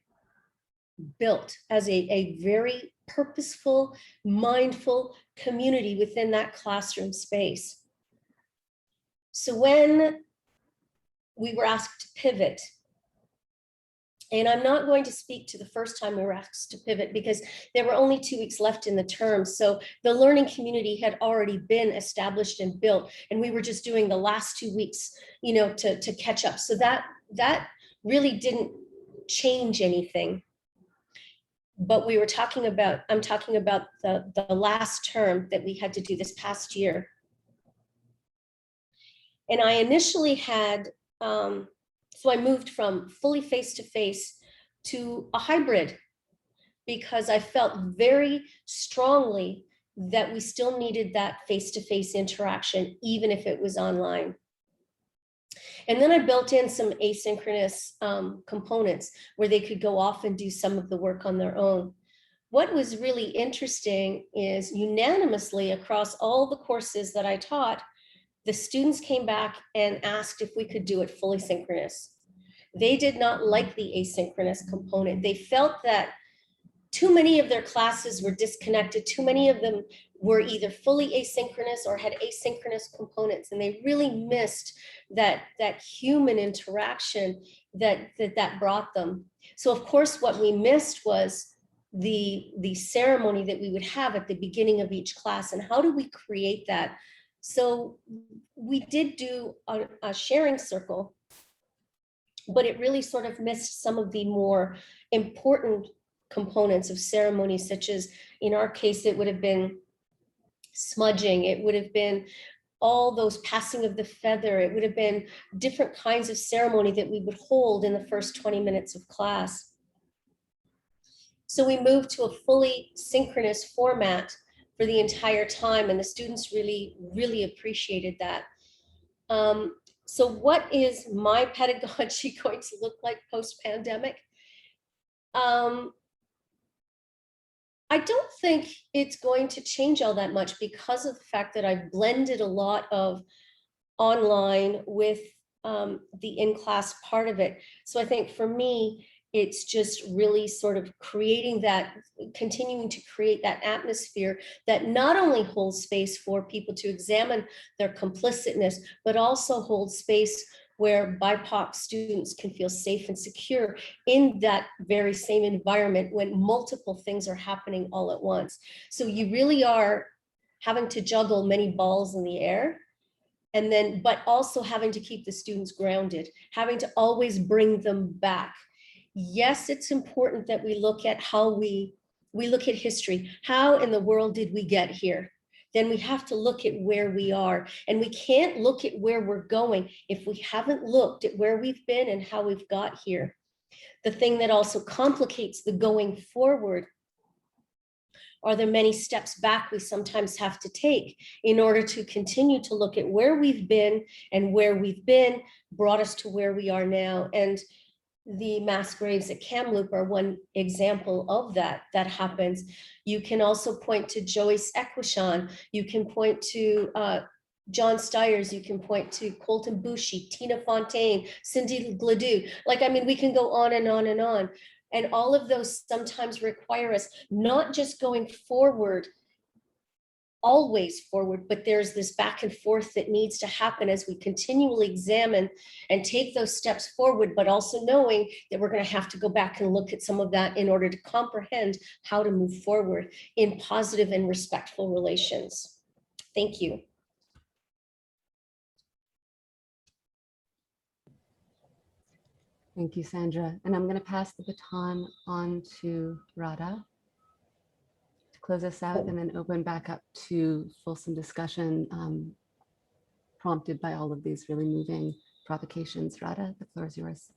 built as a very purposeful, mindful community within that classroom space. So when we were asked to pivot, and I'm not going to speak to the first time we were asked to pivot because there were only 2 weeks left in the term. So the learning community had already been established and built, and we were just doing the last 2 weeks, you know, to catch up. So that really didn't change anything. But we were talking about, I'm talking about the last term that we had to do this past year. And I initially had, so I moved from fully face-to-face to a hybrid because I felt very strongly that we still needed that face-to-face interaction, even if it was online. And then I built in some asynchronous components where they could go off and do some of the work on their own. What was really interesting is unanimously across all the courses that I taught, the students came back and asked if we could do it fully synchronous. They did not like the asynchronous component. They felt that too many of their classes were disconnected. Too many of them were either fully asynchronous or had asynchronous components, and they really missed that human interaction that brought them. So of course, what we missed was the ceremony that we would have at the beginning of each class, and how do we create that? So we did do a sharing circle, but it really sort of missed some of the more important components of ceremony, such as, in our case, it would have been smudging, it would have been all those passing of the feather, it would have been different kinds of ceremony that we would hold in the first 20 minutes of class. So we moved to a fully synchronous format for the entire time, and the students really, really appreciated that. So what is my pedagogy going to look like post-pandemic? I don't think it's going to change all that much because of the fact that I've blended a lot of online with the in-class part of it. So I think for me, it's just really sort of creating that, continuing to create that atmosphere that not only holds space for people to examine their complicitness, but also holds space where BIPOC students can feel safe and secure in that very same environment when multiple things are happening all at once. So you really are having to juggle many balls in the air, and then, but also having to keep the students grounded, having to always bring them back. Yes, it's important that we look at how we look at history. How in the world did we get here? Then we have to look at where we are, and we can't look at where we're going if we haven't looked at where we've been and how we've got here. The thing that also complicates the going forward are the many steps back we sometimes have to take in order to continue to look at where we've been, and where we've been brought us to where we are now. And the mass graves at Kamloops are one example of that happens. You can also point to Joyce Equishon, you can point to John Styres, you can point to Colton Boushie, Tina Fontaine, Cindy Gladue. Like, I mean, we can go on and on and on. And all of those sometimes require us not just going forward, always forward, but there's this back and forth that needs to happen as we continually examine and take those steps forward, but also knowing that we're going to have to go back and look at some of that in order to comprehend how to move forward in positive and respectful relations. Thank you. Thank you, Sandra. And I'm going to pass the baton on to Ghada to close us out, and then open back up to fulsome discussion prompted by all of these really moving provocations. Ghada, the floor is yours.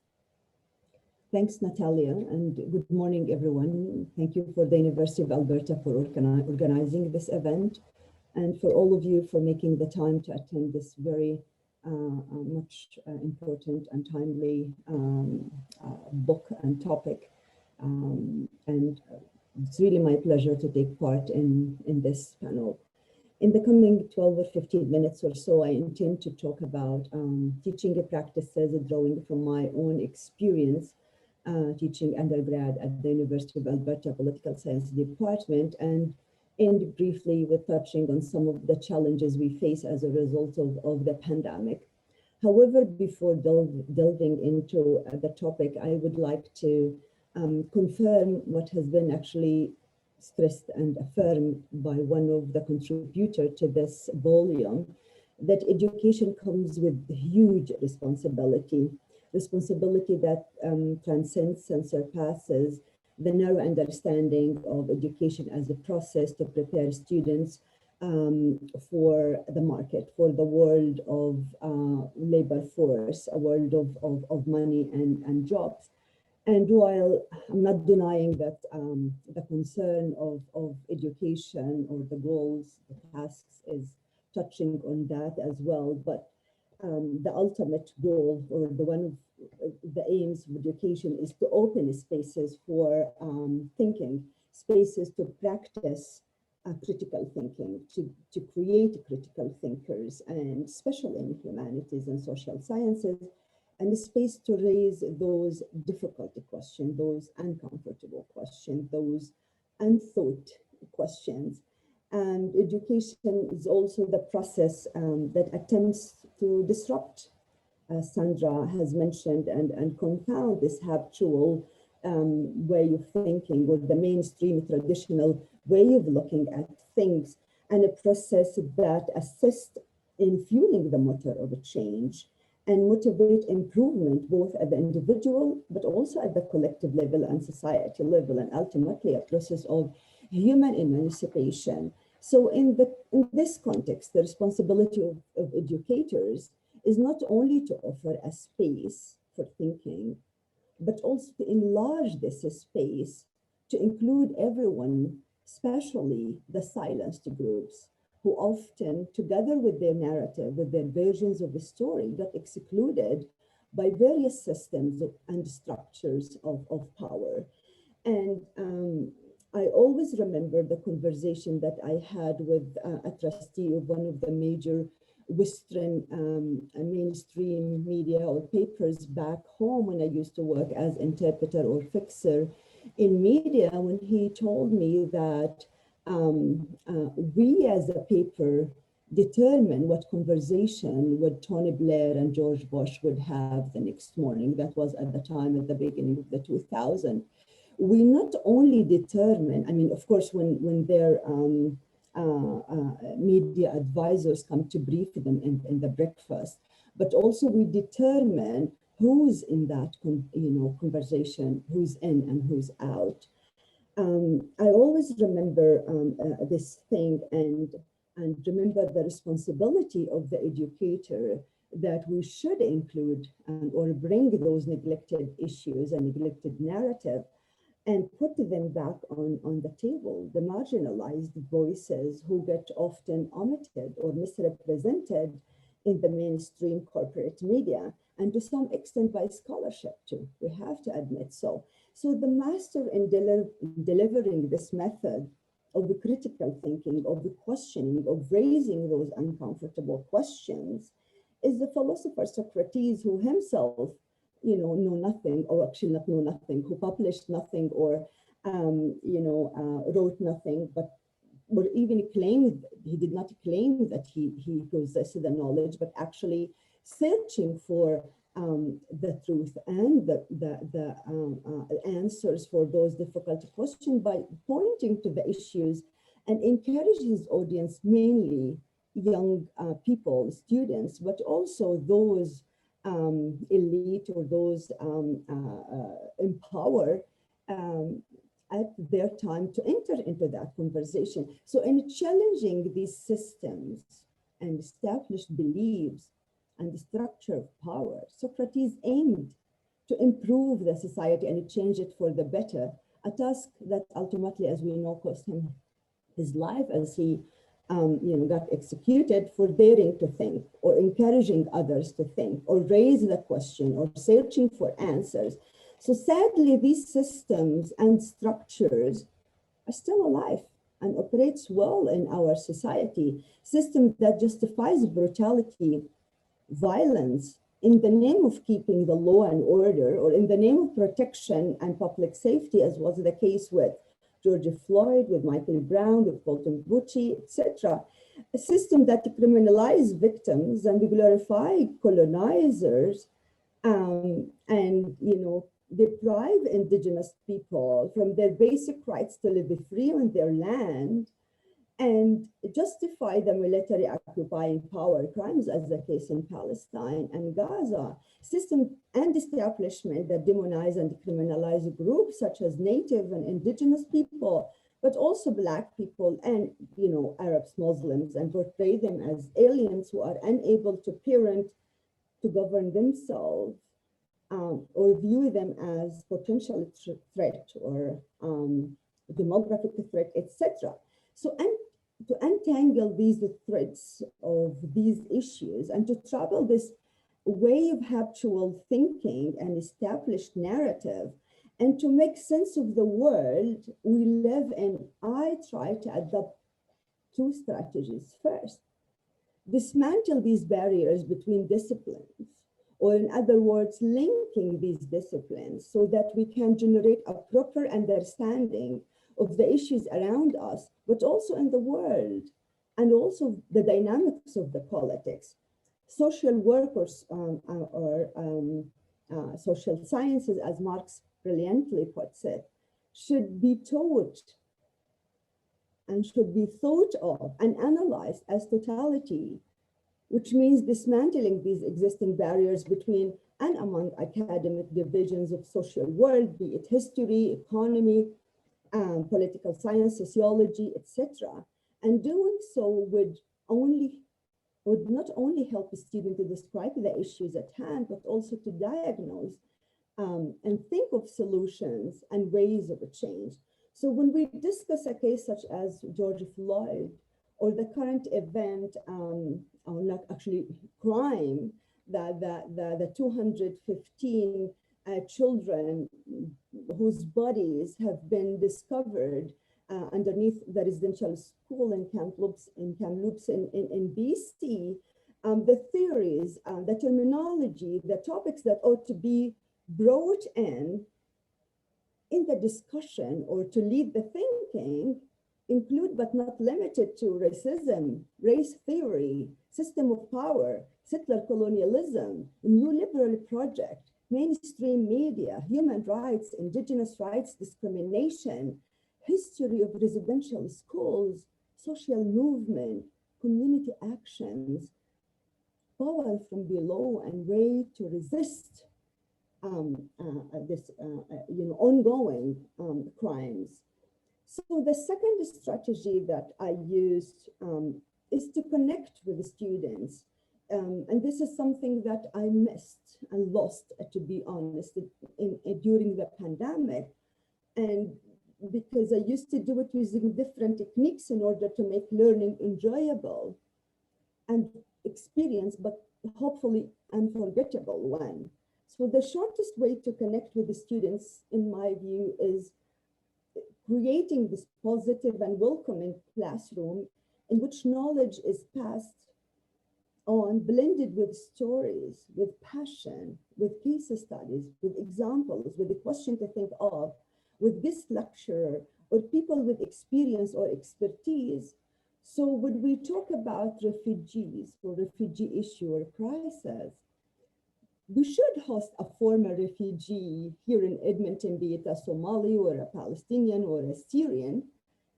Thanks, Natalia, and good morning, everyone. Thank you for the University of Alberta for organizing this event, and for all of you for making the time to attend this very much important and timely book and topic. And it's really my pleasure to take part in this panel. In the coming 12 or 15 minutes or so, I intend to talk about teaching practices drawing from my own experience teaching undergrad at the University of Alberta Political Science Department, and end briefly with touching on some of the challenges we face as a result of the pandemic. However, before delving into the topic, I would like to confirm what has been actually stressed and affirmed by one of the contributors to this volume, that education comes with huge responsibility that transcends and surpasses the narrow understanding of education as a process to prepare students for the market, for the world of labor force, a world of money and jobs. And while I'm not denying that the concern of education or the goals, the tasks is touching on that as well, but the ultimate goal or the one of the aims of education is to open spaces for thinking, spaces to practice critical thinking, to create critical thinkers, and especially in humanities and social sciences, and a space to raise those difficult questions, those uncomfortable questions, those unthought questions. And education is also the process that attempts to disrupt, as Sandra has mentioned, and confound this habitual way of thinking or the mainstream traditional way of looking at things, and a process that assists in fueling the motor of a change and motivate improvement both at the individual but also at the collective level and society level, and ultimately a process of human emancipation. So in this context, the responsibility of educators is not only to offer a space for thinking, but also to enlarge this space to include everyone, especially the silenced groups, who often, together with their narrative, with their versions of the story, got excluded by various systems and structures of power. And I always remember the conversation that I had with a trustee of one of the major Western mainstream media or papers back home when I used to work as interpreter or fixer in media, when he told me that we as a paper determine what conversation would Tony Blair and George Bush would have the next morning. That was at the time, at the beginning of the 2000s. We not only determine, I mean, of course, when their media advisors come to brief them in the breakfast, but also we determine who's in that conversation, who's in and who's out. I always remember this thing and remember the responsibility of the educator that we should include or bring those neglected issues and neglected narrative and put them back on the table, the marginalized voices who get often omitted or misrepresented in the mainstream corporate media, and to some extent by scholarship too, we have to admit so. So the master in delivering this method of the critical thinking, of the questioning, of raising those uncomfortable questions is the philosopher Socrates, who himself know nothing, or actually not know nothing, who published nothing or wrote nothing, but or even claimed, he did not claim that he possessed the knowledge, but actually searching for the truth and the answers for those difficult questions by pointing to the issues and encourage his audience, mainly young people, students, but also those elite or those empowered at their time to enter into that conversation. So in challenging these systems and established beliefs and the structure of power, Socrates aimed to improve the society and change it for the better, a task that ultimately, as we know, cost him his life as he got executed for daring to think or encouraging others to think or raise the question or searching for answers. So sadly, these systems and structures are still alive and operates well in our society. System that justifies brutality, violence in the name of keeping the law and order, or in the name of protection and public safety, as was the case with George Floyd, with Michael Brown, with Colton Bucci, etc. A system that criminalizes victims and glorify colonizers, and deprive indigenous people from their basic rights to live free on their land, and justify the military occupying power crimes, as the case in Palestine and Gaza. System and establishment that demonize and criminalize groups such as Native and indigenous people, but also Black people and Arabs, Muslims, and portray them as aliens who are unable to parent, to govern themselves, or view them as potential threat or demographic threat, etc. So, and to untangle these threads of these issues and to travel this way of habitual thinking and established narrative, and to make sense of the world we live in, I try to adopt two strategies. First, dismantle these barriers between disciplines, or in other words, linking these disciplines so that we can generate a proper understanding of the issues around us, but also in the world, and also the dynamics of the politics. Social work or social sciences, as Marx brilliantly puts it, should be taught and should be thought of and analyzed as totality, which means dismantling these existing barriers between and among academic divisions of social world, be it history, economy, political science, sociology, etc. And doing so would not only help the student to describe the issues at hand, but also to diagnose and think of solutions and ways of a change. So when we discuss a case such as George Floyd, or the current event, or not actually crime, the 215 children whose bodies have been discovered underneath the residential school in Kamloops in BC, the theories, the terminology, the topics that ought to be brought in the discussion or to lead the thinking include but not limited to racism, race theory, system of power, settler colonialism, neoliberal project, mainstream media, human rights, indigenous rights, discrimination, history of residential schools, social movement, community actions, power from below and way to resist ongoing crimes. So the second strategy that I used is to connect with the students. And this is something that I missed and lost, to be honest, during the pandemic. And because I used to do it using different techniques in order to make learning enjoyable and experience, but hopefully unforgettable one. So the shortest way to connect with the students, in my view, is creating this positive and welcoming classroom in which knowledge is passed on, blended with stories, with passion, with case studies, with examples, with a question to think of, with this lecturer or people with experience or expertise. So when we talk about refugees or refugee issue or crisis, we should host a former refugee here in Edmonton, be it a Somali or a Palestinian or a Syrian,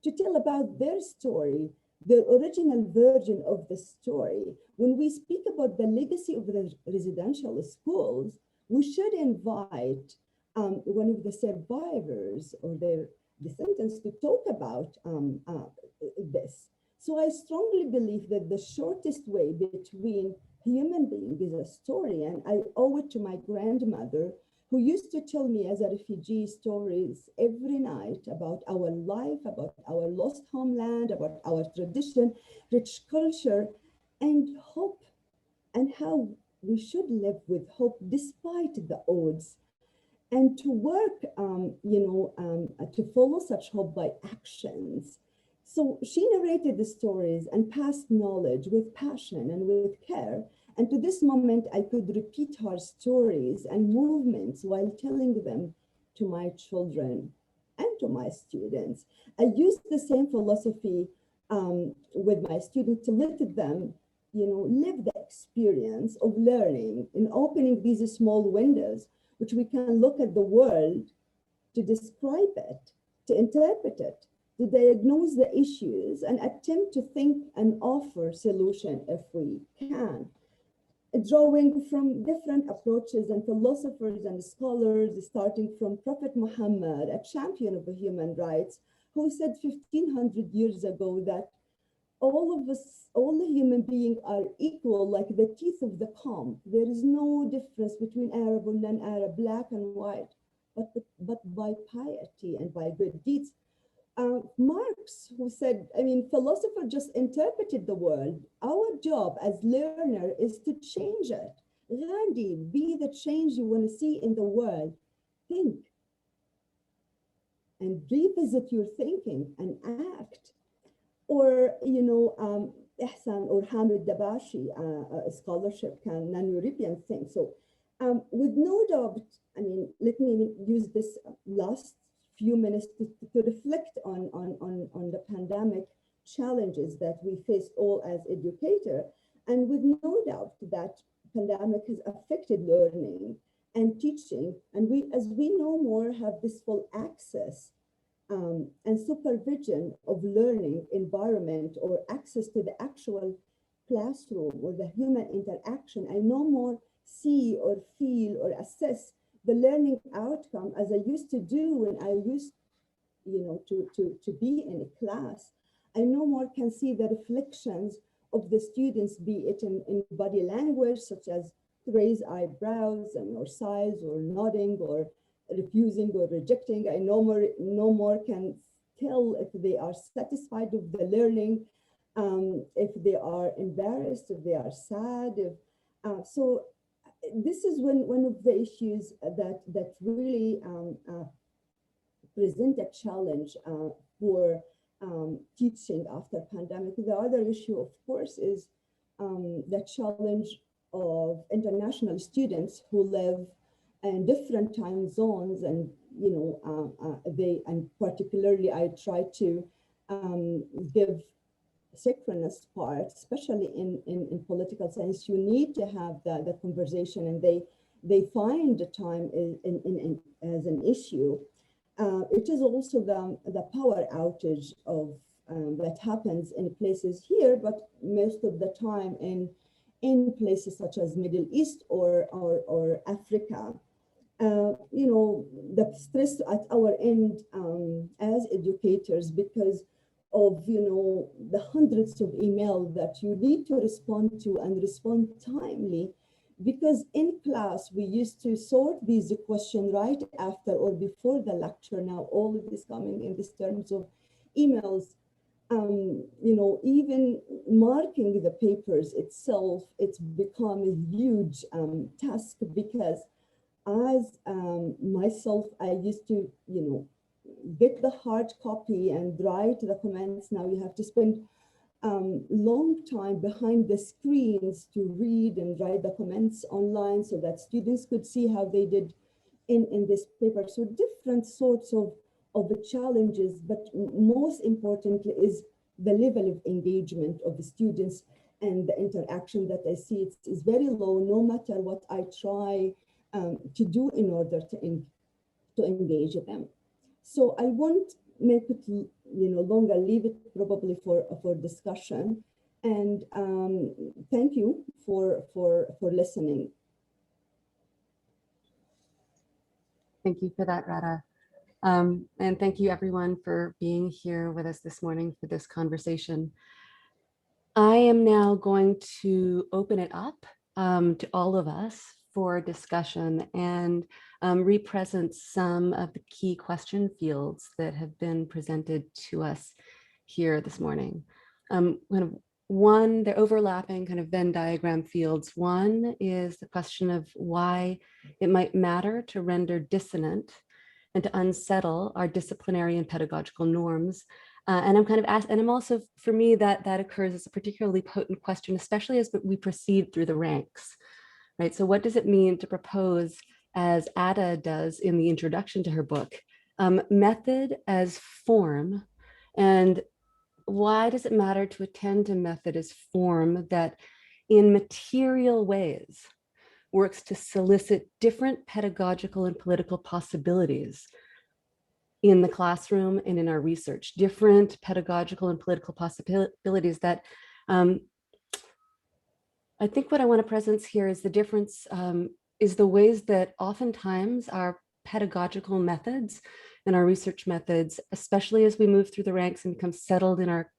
to tell about their story, their original version of the story. When we speak about the legacy of the residential schools, we should invite one of the survivors or their descendants to talk about this. So I strongly believe that the shortest way between human being is a story, and I owe it to my grandmother, who used to tell me as a refugee stories every night about our life, about our lost homeland, about our tradition, rich culture, and hope, and how we should live with hope despite the odds, and to work, to follow such hope by actions. So she narrated the stories and passed knowledge with passion and with care. And to this moment, I could repeat her stories and movements while telling them to my children and to my students. I used the same philosophy with my students to let them, live the experience of learning and opening these small windows, which we can look at the world to describe it, to interpret it, to diagnose the issues and attempt to think and offer solution if we can. Drawing from different approaches and philosophers and scholars, starting from Prophet Muhammad, a champion of the human rights, who said 1500 years ago that all of us, all the human beings are equal, like the teeth of the comb. There is no difference between Arab and non-Arab, black and white, but by piety and by good deeds. Marx, who said, I mean, philosopher just interpreted the world. Our job as learner is to change it. Gandhi, be the change you want to see in the world. Think and revisit your thinking and act. Or, Ihsan or Hamid Dabashi, a scholarship can non-European thing. So with no doubt, I mean, let me use this last few minutes to reflect on the pandemic challenges that we face all as educators. And with no doubt that pandemic has affected learning and teaching. And we, as we no more have this full access and supervision of learning environment or access to the actual classroom or the human interaction, I no more see or feel or assess the learning outcome as I used to do when I used, to be in a class. I no more can see the reflections of the students, be it in body language, such as raised eyebrows or sighs or nodding or refusing or rejecting. I no more can tell if they are satisfied with the learning, if they are embarrassed, if they are sad. So this is one of the issues that really present a challenge for teaching after pandemic. The other issue, of course, is the challenge of international students who live in different time zones, and and particularly I try to give synchronous part, especially in political science. You need to have the conversation, and they find the time as an issue. It is also the power outage of that happens in places here, but most of the time in places such as Middle East or Africa. The stress at our end as educators, because of the hundreds of emails that you need to respond to and respond timely, because in class we used to sort these questions right after or before the lecture. Now all of this coming in this terms of emails. Even marking the papers itself, it's become a huge task, because as myself, I used to, get the hard copy and write the comments. Now you have to spend long time behind the screens to read and write the comments online so that students could see how they did in this paper. So different sorts of the challenges, but most importantly is the level of engagement of the students, and the interaction that I see is very low, no matter what I try to do in order to engage them. So I won't make it longer, leave it probably for discussion. And thank you for listening. Thank you for that, Ghada. And thank you everyone for being here with us this morning for this conversation. I am now going to open it up to all of us for discussion and represent some of the key question fields that have been presented to us here this morning. They're overlapping kind of Venn diagram fields. One is the question of why it might matter to render dissonant and to unsettle our disciplinary and pedagogical norms. And I'm kind of asked, and I'm also, for me, that occurs as a particularly potent question, especially as we proceed through the ranks, right? So what does it mean to propose, as Ada does in the introduction to her book, method as form? And why does it matter to attend to method as form that in material ways works to solicit different pedagogical and political possibilities in the classroom and in our research, different pedagogical and political possibilities that I think what I want to present here is the difference, is the ways that oftentimes our pedagogical methods and our research methods, especially as we move through the ranks and become settled in our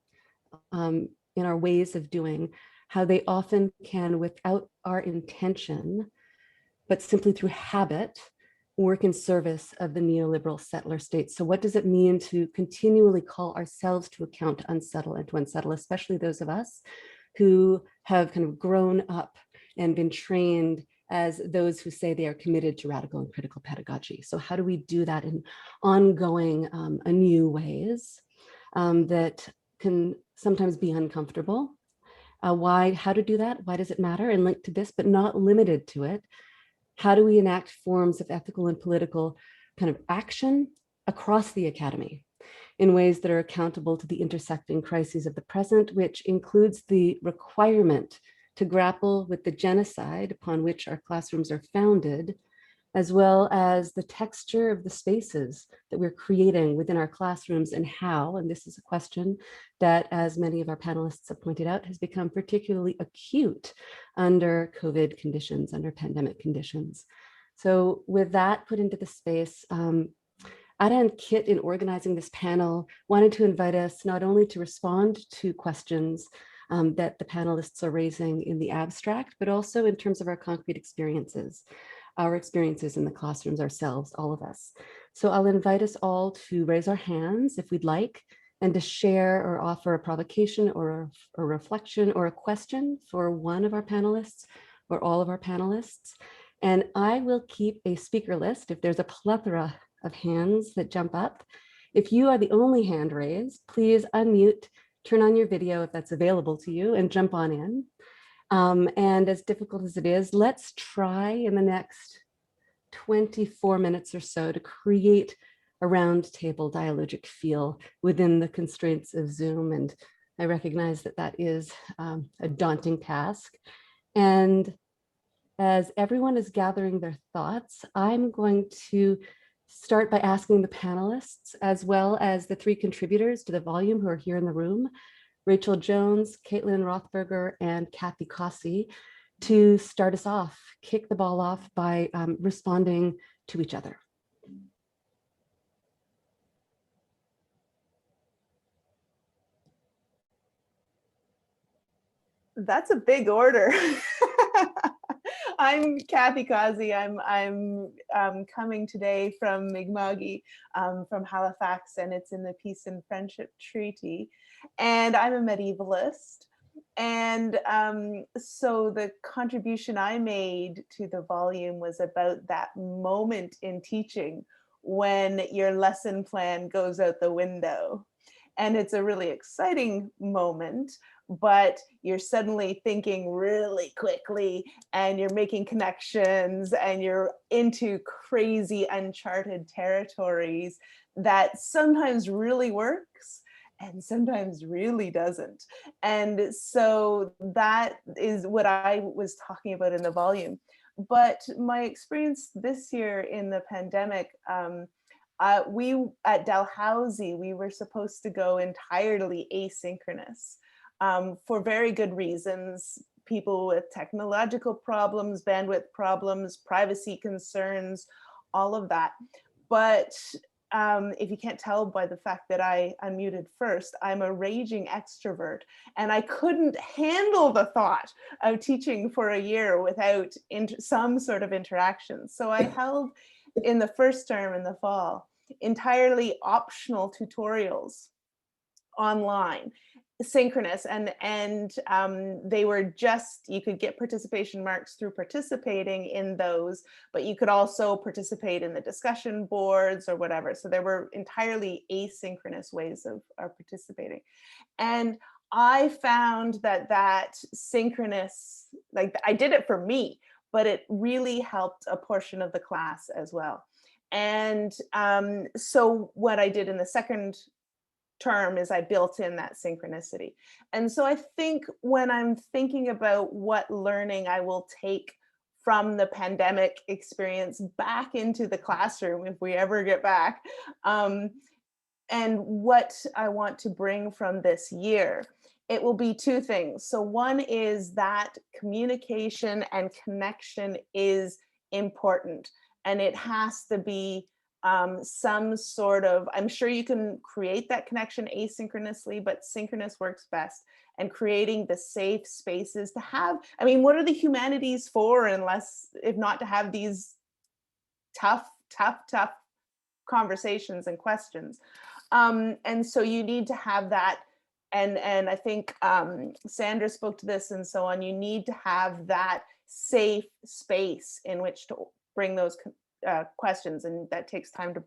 in our ways of doing, how they often can, without our intention, but simply through habit, work in service of the neoliberal settler state. So what does it mean to continually call ourselves to account, to unsettle and to unsettle, especially those of us who have kind of grown up and been trained as those who say they are committed to radical and critical pedagogy. So how do we do that in ongoing, anew ways that can sometimes be uncomfortable? How to do that? Why does it matter? And linked to this, but not limited to it, how do we enact forms of ethical and political kind of action across the academy in ways that are accountable to the intersecting crises of the present, which includes the requirement to grapple with the genocide upon which our classrooms are founded, as well as the texture of the spaces that we're creating within our classrooms and how, and this is a question that, as many of our panelists have pointed out, has become particularly acute under COVID conditions, under pandemic conditions. So with that put into the space, Ghada and Kit, in organizing this panel, wanted to invite us not only to respond to questions that the panelists are raising in the abstract, but also in terms of our concrete experiences. Our experiences in the classrooms ourselves, all of us. So I'll invite us all to raise our hands if we'd like, and to share or offer a provocation or a reflection or a question for one of our panelists or all of our panelists. And I will keep a speaker list if there's a plethora of hands that jump up. If you are the only hand raised, please unmute, turn on your video if that's available to you, and jump on in. And as difficult as it is, let's try in the next 24 minutes or so to create a roundtable dialogic feel within the constraints of Zoom. And I recognize that that is a daunting task. And as everyone is gathering their thoughts, I'm going to start by asking the panelists, as well as the three contributors to the volume who are here in the room, Rachel Jones, Caitlin Rothberger, and Kathy Cossey, to start us off, kick the ball off by responding to each other. That's a big order. I'm Kathy Cossey. I'm coming today from Mi'kma'ki, from Halifax, and it's in the Peace and Friendship Treaty. And I'm a medievalist. And so the contribution I made to the volume was about that moment in teaching when your lesson plan goes out the window. And it's a really exciting moment, but you're suddenly thinking really quickly and you're making connections and you're into crazy uncharted territories that sometimes really works and sometimes really doesn't. And so that is what I was talking about in the volume. But my experience this year in the pandemic, we at Dalhousie, we were supposed to go entirely asynchronous for very good reasons. People with technological problems, bandwidth problems, privacy concerns, all of that. But if you can't tell by the fact that I unmuted first, I'm a raging extrovert, and I couldn't handle the thought of teaching for a year without some sort of interaction. So I held in the first term in the fall entirely optional tutorials online, synchronous, and they were just, you could get participation marks through participating in those, but you could also participate in the discussion boards or whatever. So there were entirely asynchronous ways of participating. And I found that synchronous, like I did it for me, but it really helped a portion of the class as well. And so what I did in the second term is I built in that synchronicity. And so I think when I'm thinking about what learning I will take from the pandemic experience back into the classroom, if we ever get back, and what I want to bring from this year, it will be two things. So one is that communication and connection is important, and it has to be some sort of, I'm sure you can create that connection asynchronously, but synchronous works best. And creating the safe spaces to have, I mean, what are the humanities for unless, if not to have these tough conversations and questions. And so you need to have that. And I think Sandra spoke to this and so on. You need to have that safe space in which to bring those questions, and that takes time to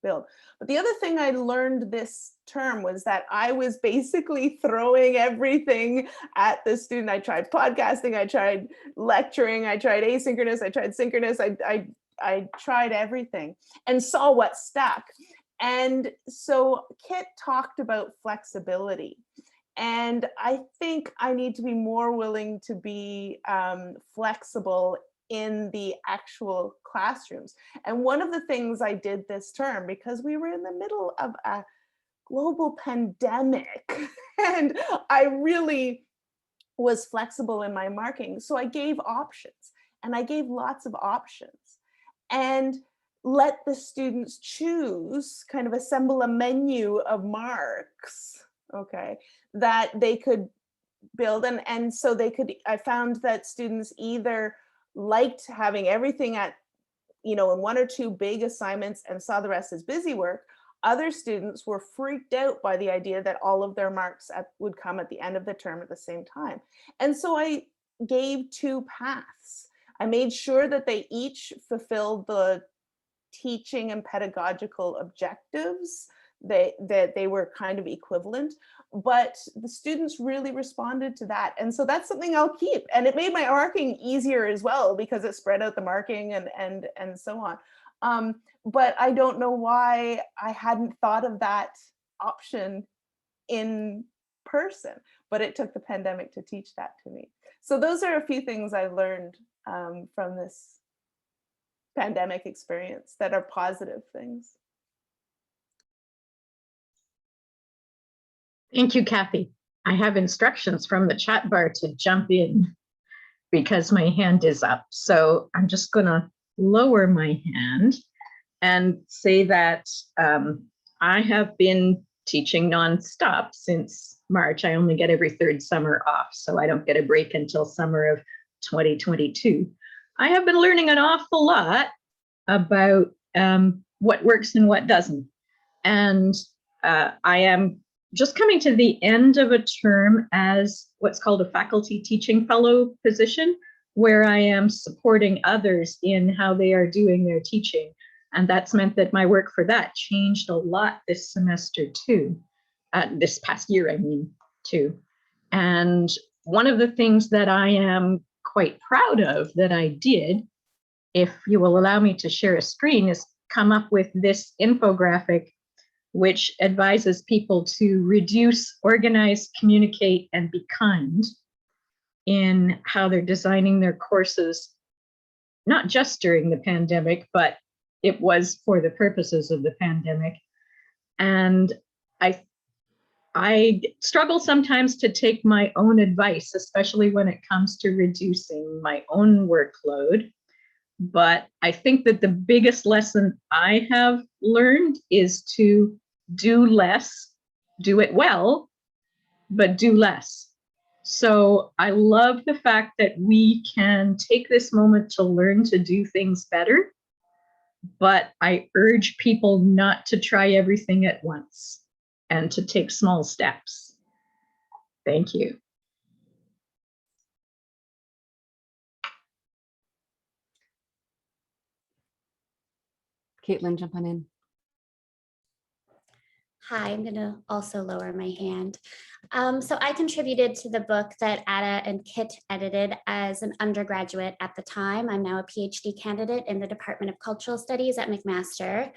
build. But the other thing I learned this term was that I was basically throwing everything at the student. I tried podcasting, I tried lecturing, I tried asynchronous, I tried synchronous, I tried everything and saw what stuck. And so Kit talked about flexibility. And I think I need to be more willing to be flexible in the actual classrooms. And one of the things I did this term, because we were in the middle of a global pandemic, and I really was flexible in my marking. So I gave options, and I gave lots of options, and let the students choose, kind of assemble a menu of marks, okay, that they could build. And so they could, I found that students either liked having everything at, in one or two big assignments and saw the rest as busy work. Other students were freaked out by the idea that all of their marks would come at the end of the term at the same time. And so I gave two paths. I made sure that they each fulfilled the teaching and pedagogical objectives, that they were kind of equivalent, but the students really responded to that. And so that's something I'll keep. And it made my marking easier as well, because it spread out the marking and so on. But I don't know why I hadn't thought of that option in person, but it took the pandemic to teach that to me. So those are a few things I learned from this pandemic experience that are positive things. Thank you, Kathy. I have instructions from the chat bar to jump in because my hand is up. So I'm just going to lower my hand and say that I have been teaching nonstop since March. I only get every third summer off, so I don't get a break until summer of 2022. I have been learning an awful lot about what works and what doesn't. And I am just coming to the end of a term as what's called a faculty teaching fellow position, where I am supporting others in how they are doing their teaching. And that's meant that my work for that changed a lot this semester too, this past year, I mean, too. And one of the things that I am quite proud of that I did, if you will allow me to share a screen, is come up with this infographic which advises people to reduce, organize, communicate, and be kind in how they're designing their courses, not just during the pandemic, but it was for the purposes of the pandemic. And I struggle sometimes to take my own advice, especially when it comes to reducing my own workload. But I think that the biggest lesson I have learned is to do less, do it well, but do less. So I love the fact that we can take this moment to learn to do things better, but I urge people not to try everything at once and to take small steps. Thank you. Caitlin, jump on in. Hi, I'm going to also lower my hand. So I contributed to the book that Ghada and Kit edited as an undergraduate at the time. I'm now a PhD candidate in the Department of Cultural Studies at McMaster.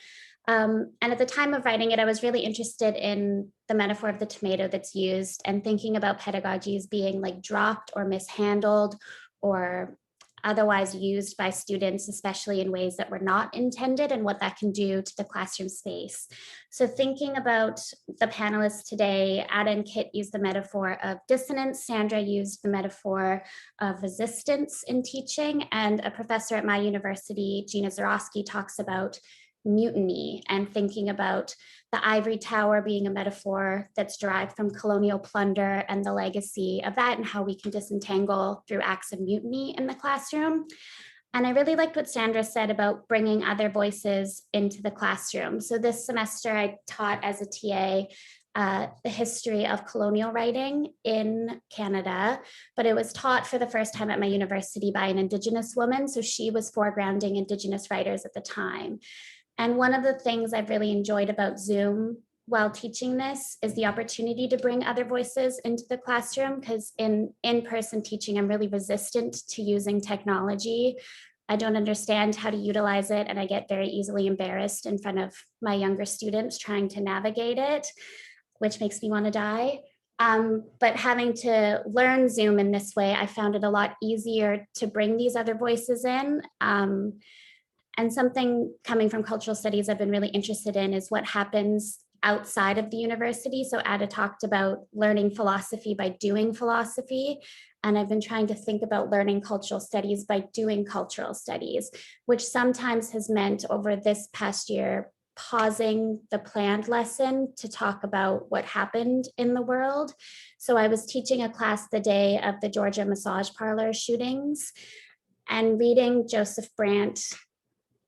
And at the time of writing it, I was really interested in the metaphor of the tomato that's used and thinking about pedagogies being like dropped or mishandled or otherwise used by students, especially in ways that were not intended, and what that can do to the classroom space. So thinking about the panelists today, Ghada and Kit used the metaphor of dissonance, Sandra used the metaphor of resistance in teaching, and a professor at my university, Gina Zarowski, talks about mutiny and thinking about the ivory tower being a metaphor that's derived from colonial plunder and the legacy of that and how we can disentangle through acts of mutiny in the classroom. And I really liked what Sandra said about bringing other voices into the classroom. So this semester I taught as a TA the history of colonial writing in Canada, but it was taught for the first time at my university by an Indigenous woman. So she was foregrounding Indigenous writers at the time. And one of the things I've really enjoyed about Zoom while teaching this is the opportunity to bring other voices into the classroom, because in-person teaching, I'm really resistant to using technology. I don't understand how to utilize it, and I get very easily embarrassed in front of my younger students trying to navigate it, which makes me want to die. But having to learn Zoom in this way, I found it a lot easier to bring these other voices in. And something coming from cultural studies I've been really interested in is what happens outside of the university. So Ada talked about learning philosophy by doing philosophy. And I've been trying to think about learning cultural studies by doing cultural studies, which sometimes has meant over this past year, pausing the planned lesson to talk about what happened in the world. So I was teaching a class the day of the Georgia massage parlor shootings, and reading Joseph Brant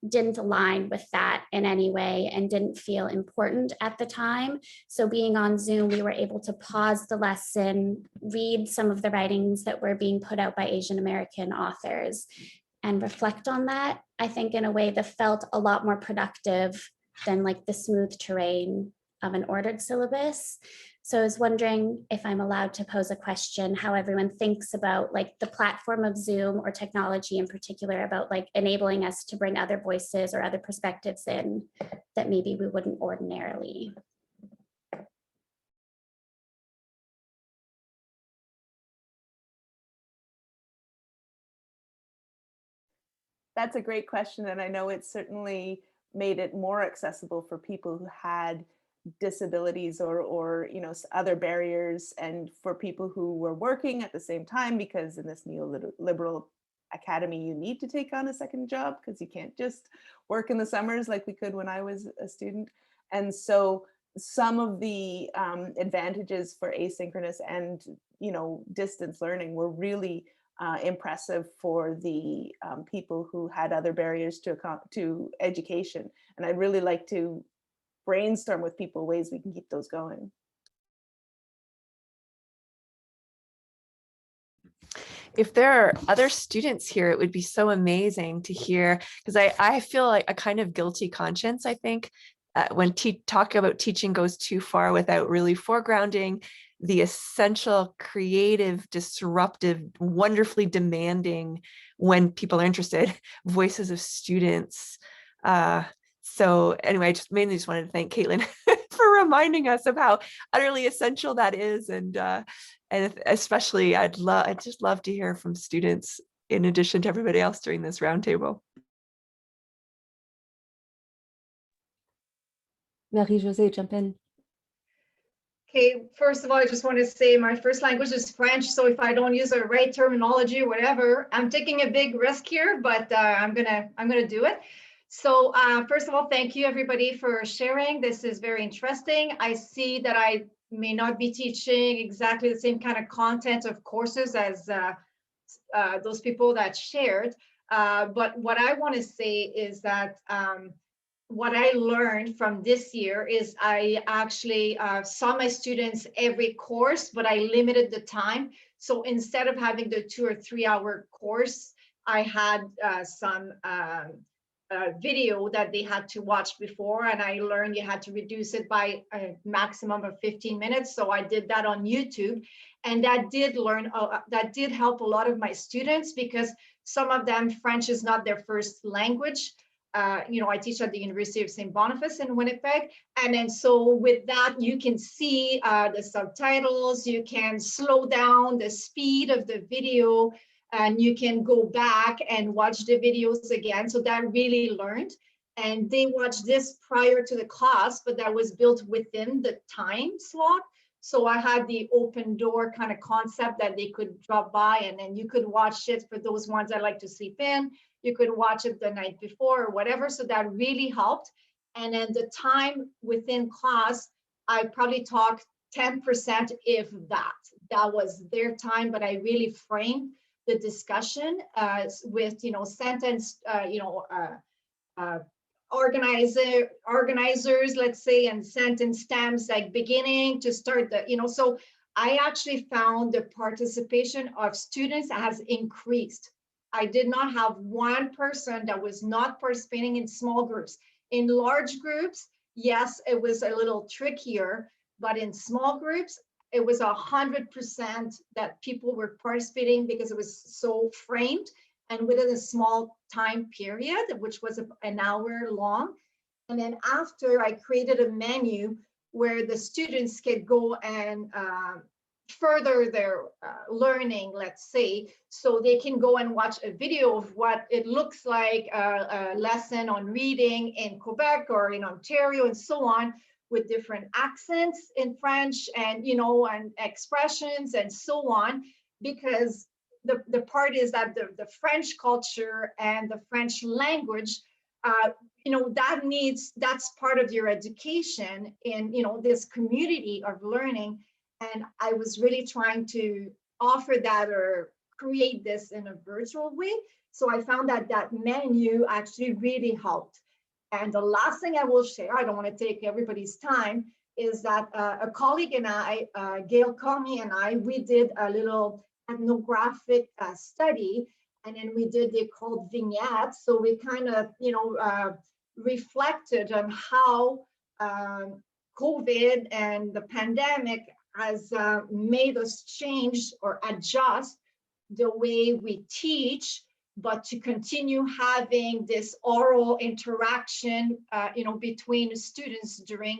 didn't align with that in any way and didn't feel important at the time. So being on Zoom, we were able to pause the lesson, read some of the writings that were being put out by Asian American authors and reflect on that, I think, in a way that felt a lot more productive than like the smooth terrain of an ordered syllabus. So I was wondering if I'm allowed to pose a question, how everyone thinks about like the platform of Zoom or technology in particular about like enabling us to bring other voices or other perspectives in that maybe we wouldn't ordinarily. That's a great question, and I know it's certainly made it more accessible for people who had disabilities or you know, other barriers, and for people who were working at the same time, because in this neoliberal academy you need to take on a second job because you can't just work in the summers like we could when I was a student. And so some of the advantages for asynchronous and, you know, distance learning were really impressive for the people who had other barriers to education. And I'd really like to brainstorm with people ways we can keep those going. If there are other students here, it would be so amazing to hear, because I feel like a kind of guilty conscience, I think, when talking about teaching goes too far without really foregrounding the essential, creative, disruptive, wonderfully demanding, when people are interested, voices of students. So anyway, I just mainly wanted to thank Caitlin for reminding us of how utterly essential that is. And especially I'd just love to hear from students in addition to everybody else during this roundtable. Marie-Josée, jump in. Okay, first of all, I just want to say my first language is French, so if I don't use the right terminology or whatever, I'm taking a big risk here, but I'm gonna do it. So first of all, thank you everybody for sharing. This is very interesting. I see that I may not be teaching exactly the same kind of content of courses as those people that shared, but what I want to say is that what I learned from this year is I actually saw my students every course, but I limited the time. So instead of having the 2 or 3 hour course, I had some video that they had to watch before, and I learned you had to reduce it by a maximum of 15 minutes. So I did that on YouTube, and that did help a lot of my students, because some of them, French is not their first language. You know, I teach at the University of St. Boniface in Winnipeg. And then so with that, you can see the subtitles, you can slow down the speed of the video, and you can go back and watch the videos again. So that really learned. And they watched this prior to the class, but that was built within the time slot. So I had the open door kind of concept that they could drop by, and then you could watch it for those ones that like to sleep in. you could watch it the night before or whatever. So that really helped. And then the time within class, I probably talked 10%, if that. That was their time, but I really framed the discussion with, sentence, organizers, let's say, and sentence stems, like beginning to start the, so I actually found the participation of students has increased. I did not have one person that was not participating in small groups. In large groups, yes, it was a little trickier, but in small groups, it was 100% that people were participating because it was so framed and within a small time period, which was an hour long. And then after, I created a menu where the students could go and further their learning, let's say, so they can go and watch a video of what it looks like a lesson on reading in Quebec or in Ontario and so on, with different accents in French and, and expressions and so on, because the part is that the French culture and the French language, that's part of your education in, this community of learning. And I was really trying to offer that or create this in a virtual way. So I found that that menu actually really helped. And the last thing I will share, I don't want to take everybody's time, is that a colleague and I, Gail Comey and I, we did a little ethnographic study, and then they called vignettes. So we kind of, reflected on how COVID and the pandemic has made us change or adjust the way we teach, but to continue having this oral interaction, between students during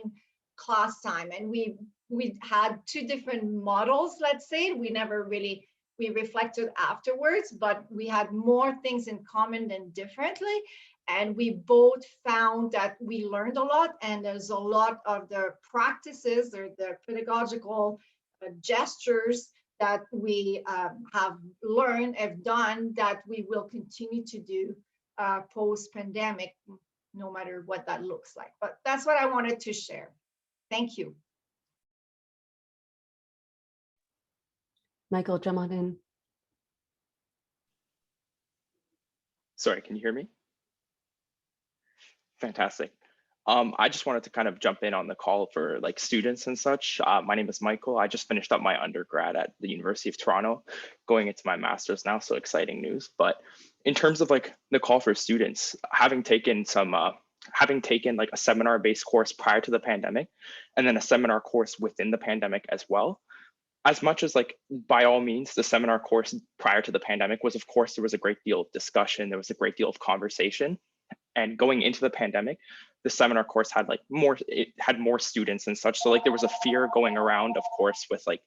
class time. And we had two different models, let's say. We reflected afterwards, but we had more things in common than differently. And we both found that we learned a lot, and there's a lot of the practices or the pedagogical gestures that we have done, that we will continue to do post-pandemic, no matter what that looks like. But that's what I wanted to share. Thank you. Michael, jump on in. Sorry, can you hear me? Fantastic. I just wanted to kind of jump in on the call for like students and such. My name is Michael. I just finished up my undergrad at the University of Toronto, going into my master's now, so exciting news. But in terms of like the call for students, having taken like a seminar-based course prior to the pandemic, and then a seminar course within the pandemic as well, as much as like, by all means, the seminar course prior to the pandemic was, of course, there was a great deal of discussion, there was a great deal of conversation. And going into the pandemic, the seminar course had more students and such. So like there was a fear going around, of course, with like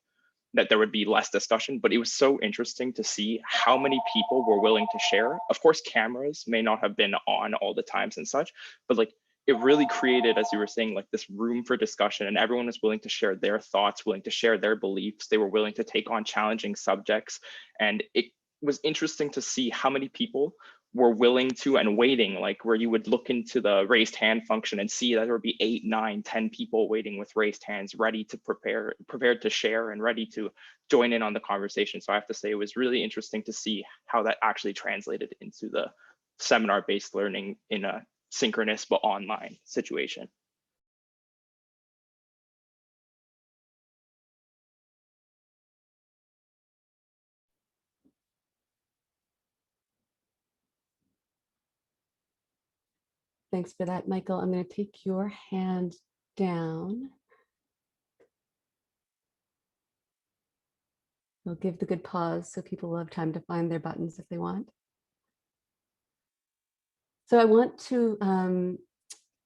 that there would be less discussion, but it was so interesting to see how many people were willing to share. Of course, cameras may not have been on all the times and such, but like it really created, as you were saying, like this room for discussion, and everyone was willing to share their thoughts, willing to share their beliefs. They were willing to take on challenging subjects. And it was interesting to see how many people were willing to and waiting, like where you would look into the raised hand function and see that there would be 8, 9, 10 people waiting with raised hands, ready to prepared to share and ready to join in on the conversation. So I have to say it was really interesting to see how that actually translated into the seminar-based learning in a synchronous but online situation. Thanks for that, Michael. I'm going to take your hand down. We'll give the good pause so people will have time to find their buttons if they want. So I want to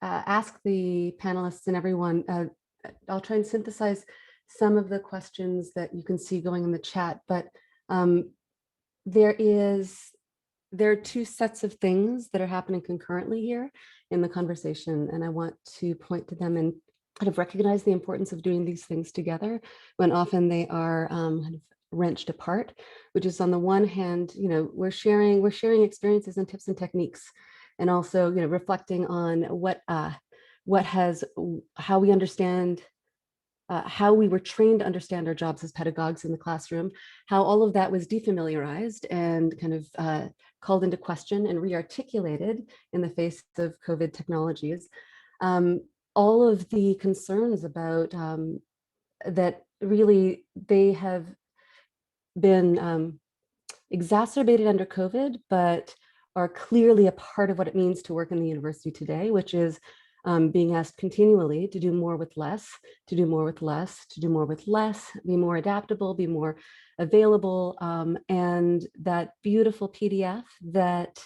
ask the panelists and everyone, I'll try and synthesize some of the questions that you can see going in the chat, but there are two sets of things that are happening concurrently here in the conversation, and I want to point to them and kind of recognize the importance of doing these things together when often they are kind of wrenched apart, which is on the one hand, we're sharing experiences and tips and techniques, and also, reflecting on how we understand, how we were trained to understand our jobs as pedagogues in the classroom, how all of that was defamiliarized and kind of called into question and re-articulated in the face of COVID technologies. All of the concerns about that really they have been exacerbated under COVID, but are clearly a part of what it means to work in the university today, which is being asked continually to do more with less, to do more with less, to do more with less, be more adaptable, be more available. And that beautiful PDF that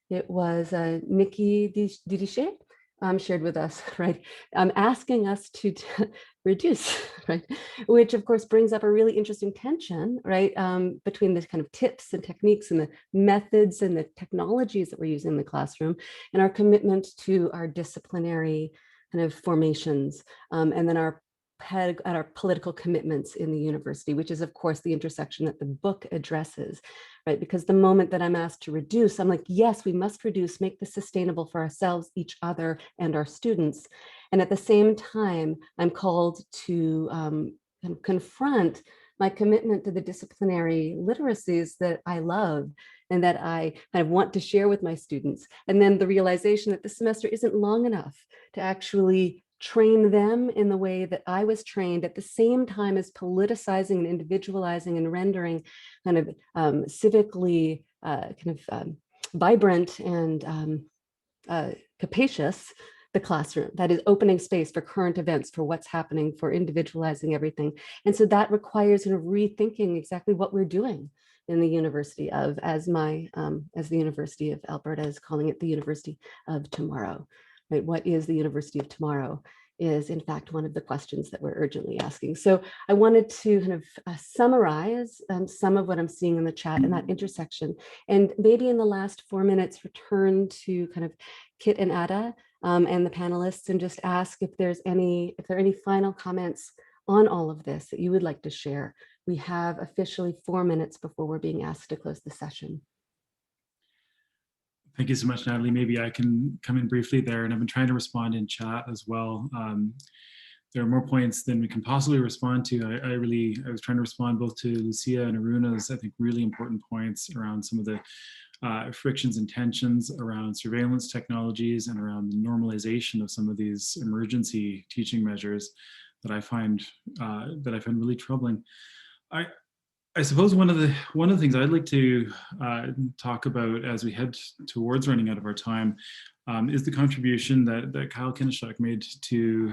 it was Nikki Didichet shared with us, right? Asking us to reduce, right? Which of course brings up a really interesting tension, right? Between the kind of tips and techniques and the methods and the technologies that we're using in the classroom and our commitment to our disciplinary kind of formations, and then our political commitments in the university, which is of course the intersection that the book addresses, right? Because the moment that I'm asked to reduce, I'm like, yes, we must reduce, make this sustainable for ourselves, each other, and our students. And at the same time, I'm called to confront my commitment to the disciplinary literacies that I love and that I kind of want to share with my students. And then the realization that the semester isn't long enough to actually train them in the way that I was trained, at the same time as politicizing and individualizing and rendering kind of civically vibrant and capacious the classroom, that is opening space for current events, for what's happening, for individualizing everything. And so that requires rethinking exactly what we're doing in the University of, as the University of Alberta is calling it, the University of Tomorrow. Right? What is the University of Tomorrow is in fact one of the questions that we're urgently asking. So I wanted to kind of summarize some of what I'm seeing in the chat and that intersection. And maybe in the last 4 minutes, return to kind of Kit and Ada and the panelists and just ask if there are any final comments on all of this that you would like to share. We have officially 4 minutes before we're being asked to close the session. Thank you so much, Natalie. Maybe I can come in briefly there, and I've been trying to respond in chat as well. There are more points than we can possibly respond to. I was trying to respond both to Lucia and Aruna's, I think, really important points around some of the frictions and tensions around surveillance technologies and around the normalization of some of these emergency teaching measures that I find really troubling. I suppose one of the things I'd like to talk about as we head towards running out of our time is the contribution that Kyle Kinaschuk made to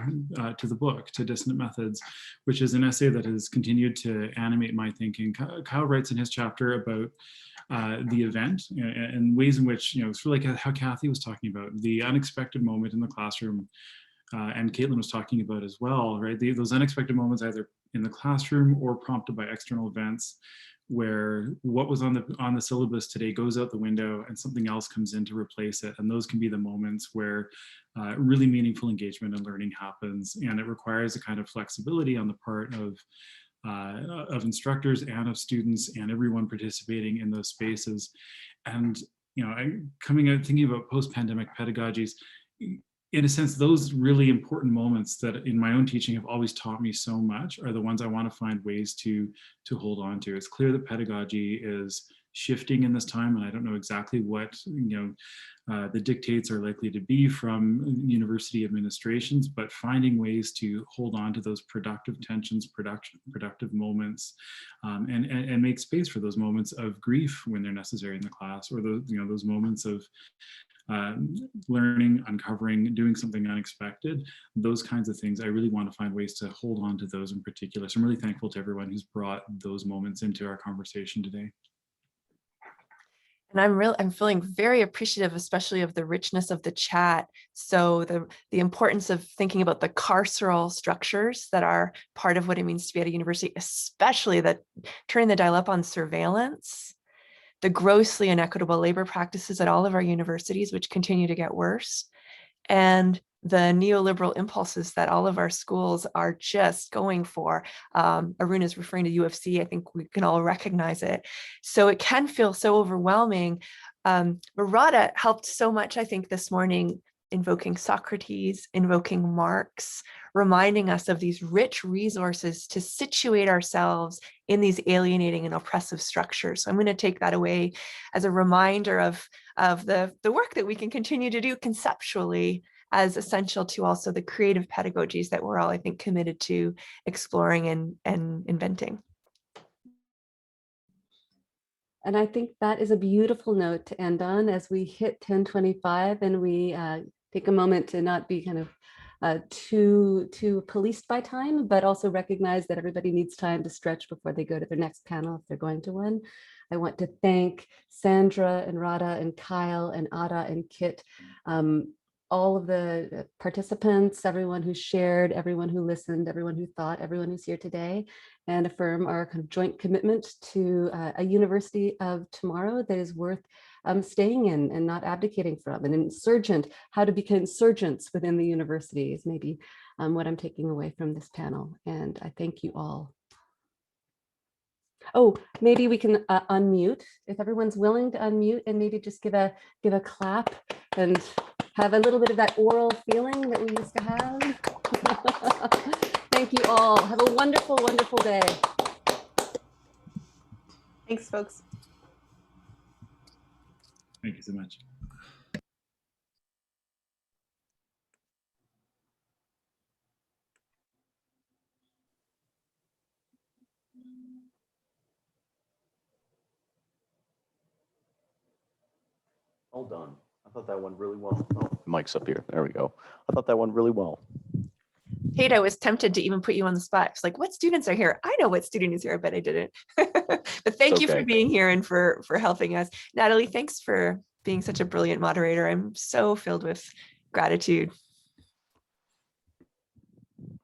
the book, to Dissonant Methods, which is an essay that has continued to animate my thinking. Kyle writes in his chapter about the event and ways in which, it's really like how Kathy was talking about, the unexpected moment in the classroom, and Caitlin was talking about as well, right? Those unexpected moments either in the classroom or prompted by external events where what was on the syllabus today goes out the window and something else comes in to replace it. And those can be the moments where really meaningful engagement and learning happens. And it requires a kind of flexibility on the part of instructors and of students and everyone participating in those spaces. And, thinking about post-pandemic pedagogies, in a sense, those really important moments that in my own teaching have always taught me so much are the ones I want to find ways to hold on to. It's clear that pedagogy is shifting in this time, and I don't know exactly what the dictates are likely to be from university administrations, but finding ways to hold on to those productive tensions, productive moments, and make space for those moments of grief when they're necessary in the class, or those moments of learning, uncovering, doing something unexpected, those kinds of things. I really want to find ways to hold on to those in particular. So I'm really thankful to everyone who's brought those moments into our conversation today. And I'm feeling very appreciative, especially of the richness of the chat. So the importance of thinking about the carceral structures that are part of what it means to be at a university, especially that turning the dial up on surveillance, the grossly inequitable labor practices at all of our universities, which continue to get worse, and the neoliberal impulses that all of our schools are just going for. Arun is referring to UFC. I think we can all recognize it. So it can feel so overwhelming. Radha helped so much, I think, this morning, invoking Socrates, invoking Marx, reminding us of these rich resources to situate ourselves in these alienating and oppressive structures. So I'm going to take that away as a reminder of the work that we can continue to do conceptually as essential to also the creative pedagogies that we're all, I think, committed to exploring and inventing. And I think that is a beautiful note to end on as we hit 10:25 and we take a moment to not be kind of too policed by time, but also recognize that everybody needs time to stretch before they go to their next panel if they're going to one. I want to thank Sandra and Radha and Kyle and Ada and Kit, all of the participants, everyone who shared, everyone who listened, everyone who thought, everyone who's here today, and affirm our kind of joint commitment to a university of tomorrow that is worth staying in and not abdicating from. An insurgent, how to become insurgents within the university is maybe what I'm taking away from this panel. And I thank you all. Oh, maybe we can unmute if everyone's willing to unmute and maybe just give a clap and have a little bit of that oral feeling that we used to have. Thank you all. Have a wonderful, wonderful day. Thanks, folks. Thank you so much. All done. I thought that went really well. Oh, mic's up here. There we go. I thought that went really well. Kate, I was tempted to even put you on the spot. It's like, what students are here? I know what student is here, but I didn't. But thank you for being here and for helping us. Natalie, thanks for being such a brilliant moderator. I'm so filled with gratitude.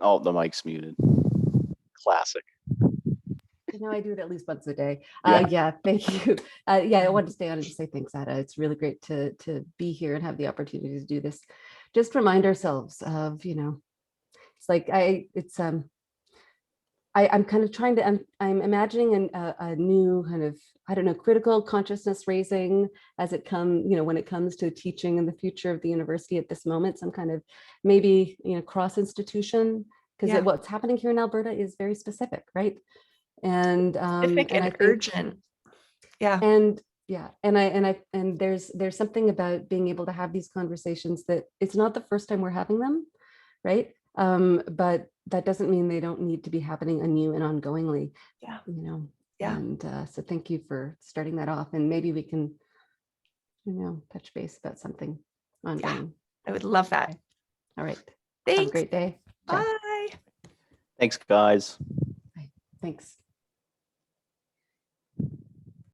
Oh, the mic's muted. Classic. I know I do it at least once a day. Yeah. Yeah, thank you. Yeah, I wanted to stay on and just say thanks, Ada. It's really great to be here and have the opportunity to do this. Just remind ourselves of, you know, it's like I'm kind of trying to, I'm imagining a new kind of, I don't know, critical consciousness raising as it comes, you know, when it comes to teaching in the future of the university at this moment, some kind of maybe, you know, cross institution, because what's happening here in Alberta is very specific, right? And specific and I think, urgent. Yeah. And yeah, and there's something about being able to have these conversations that it's not the first time we're having them, right? But that doesn't mean they don't need to be happening anew and ongoingly. Yeah. You know. Yeah. And so thank you for starting that off, and maybe we can, you know, touch base about something ongoing. Yeah, I would love that. All right. Thanks. Have a great day. Bye. Thanks, guys. Bye. Thanks.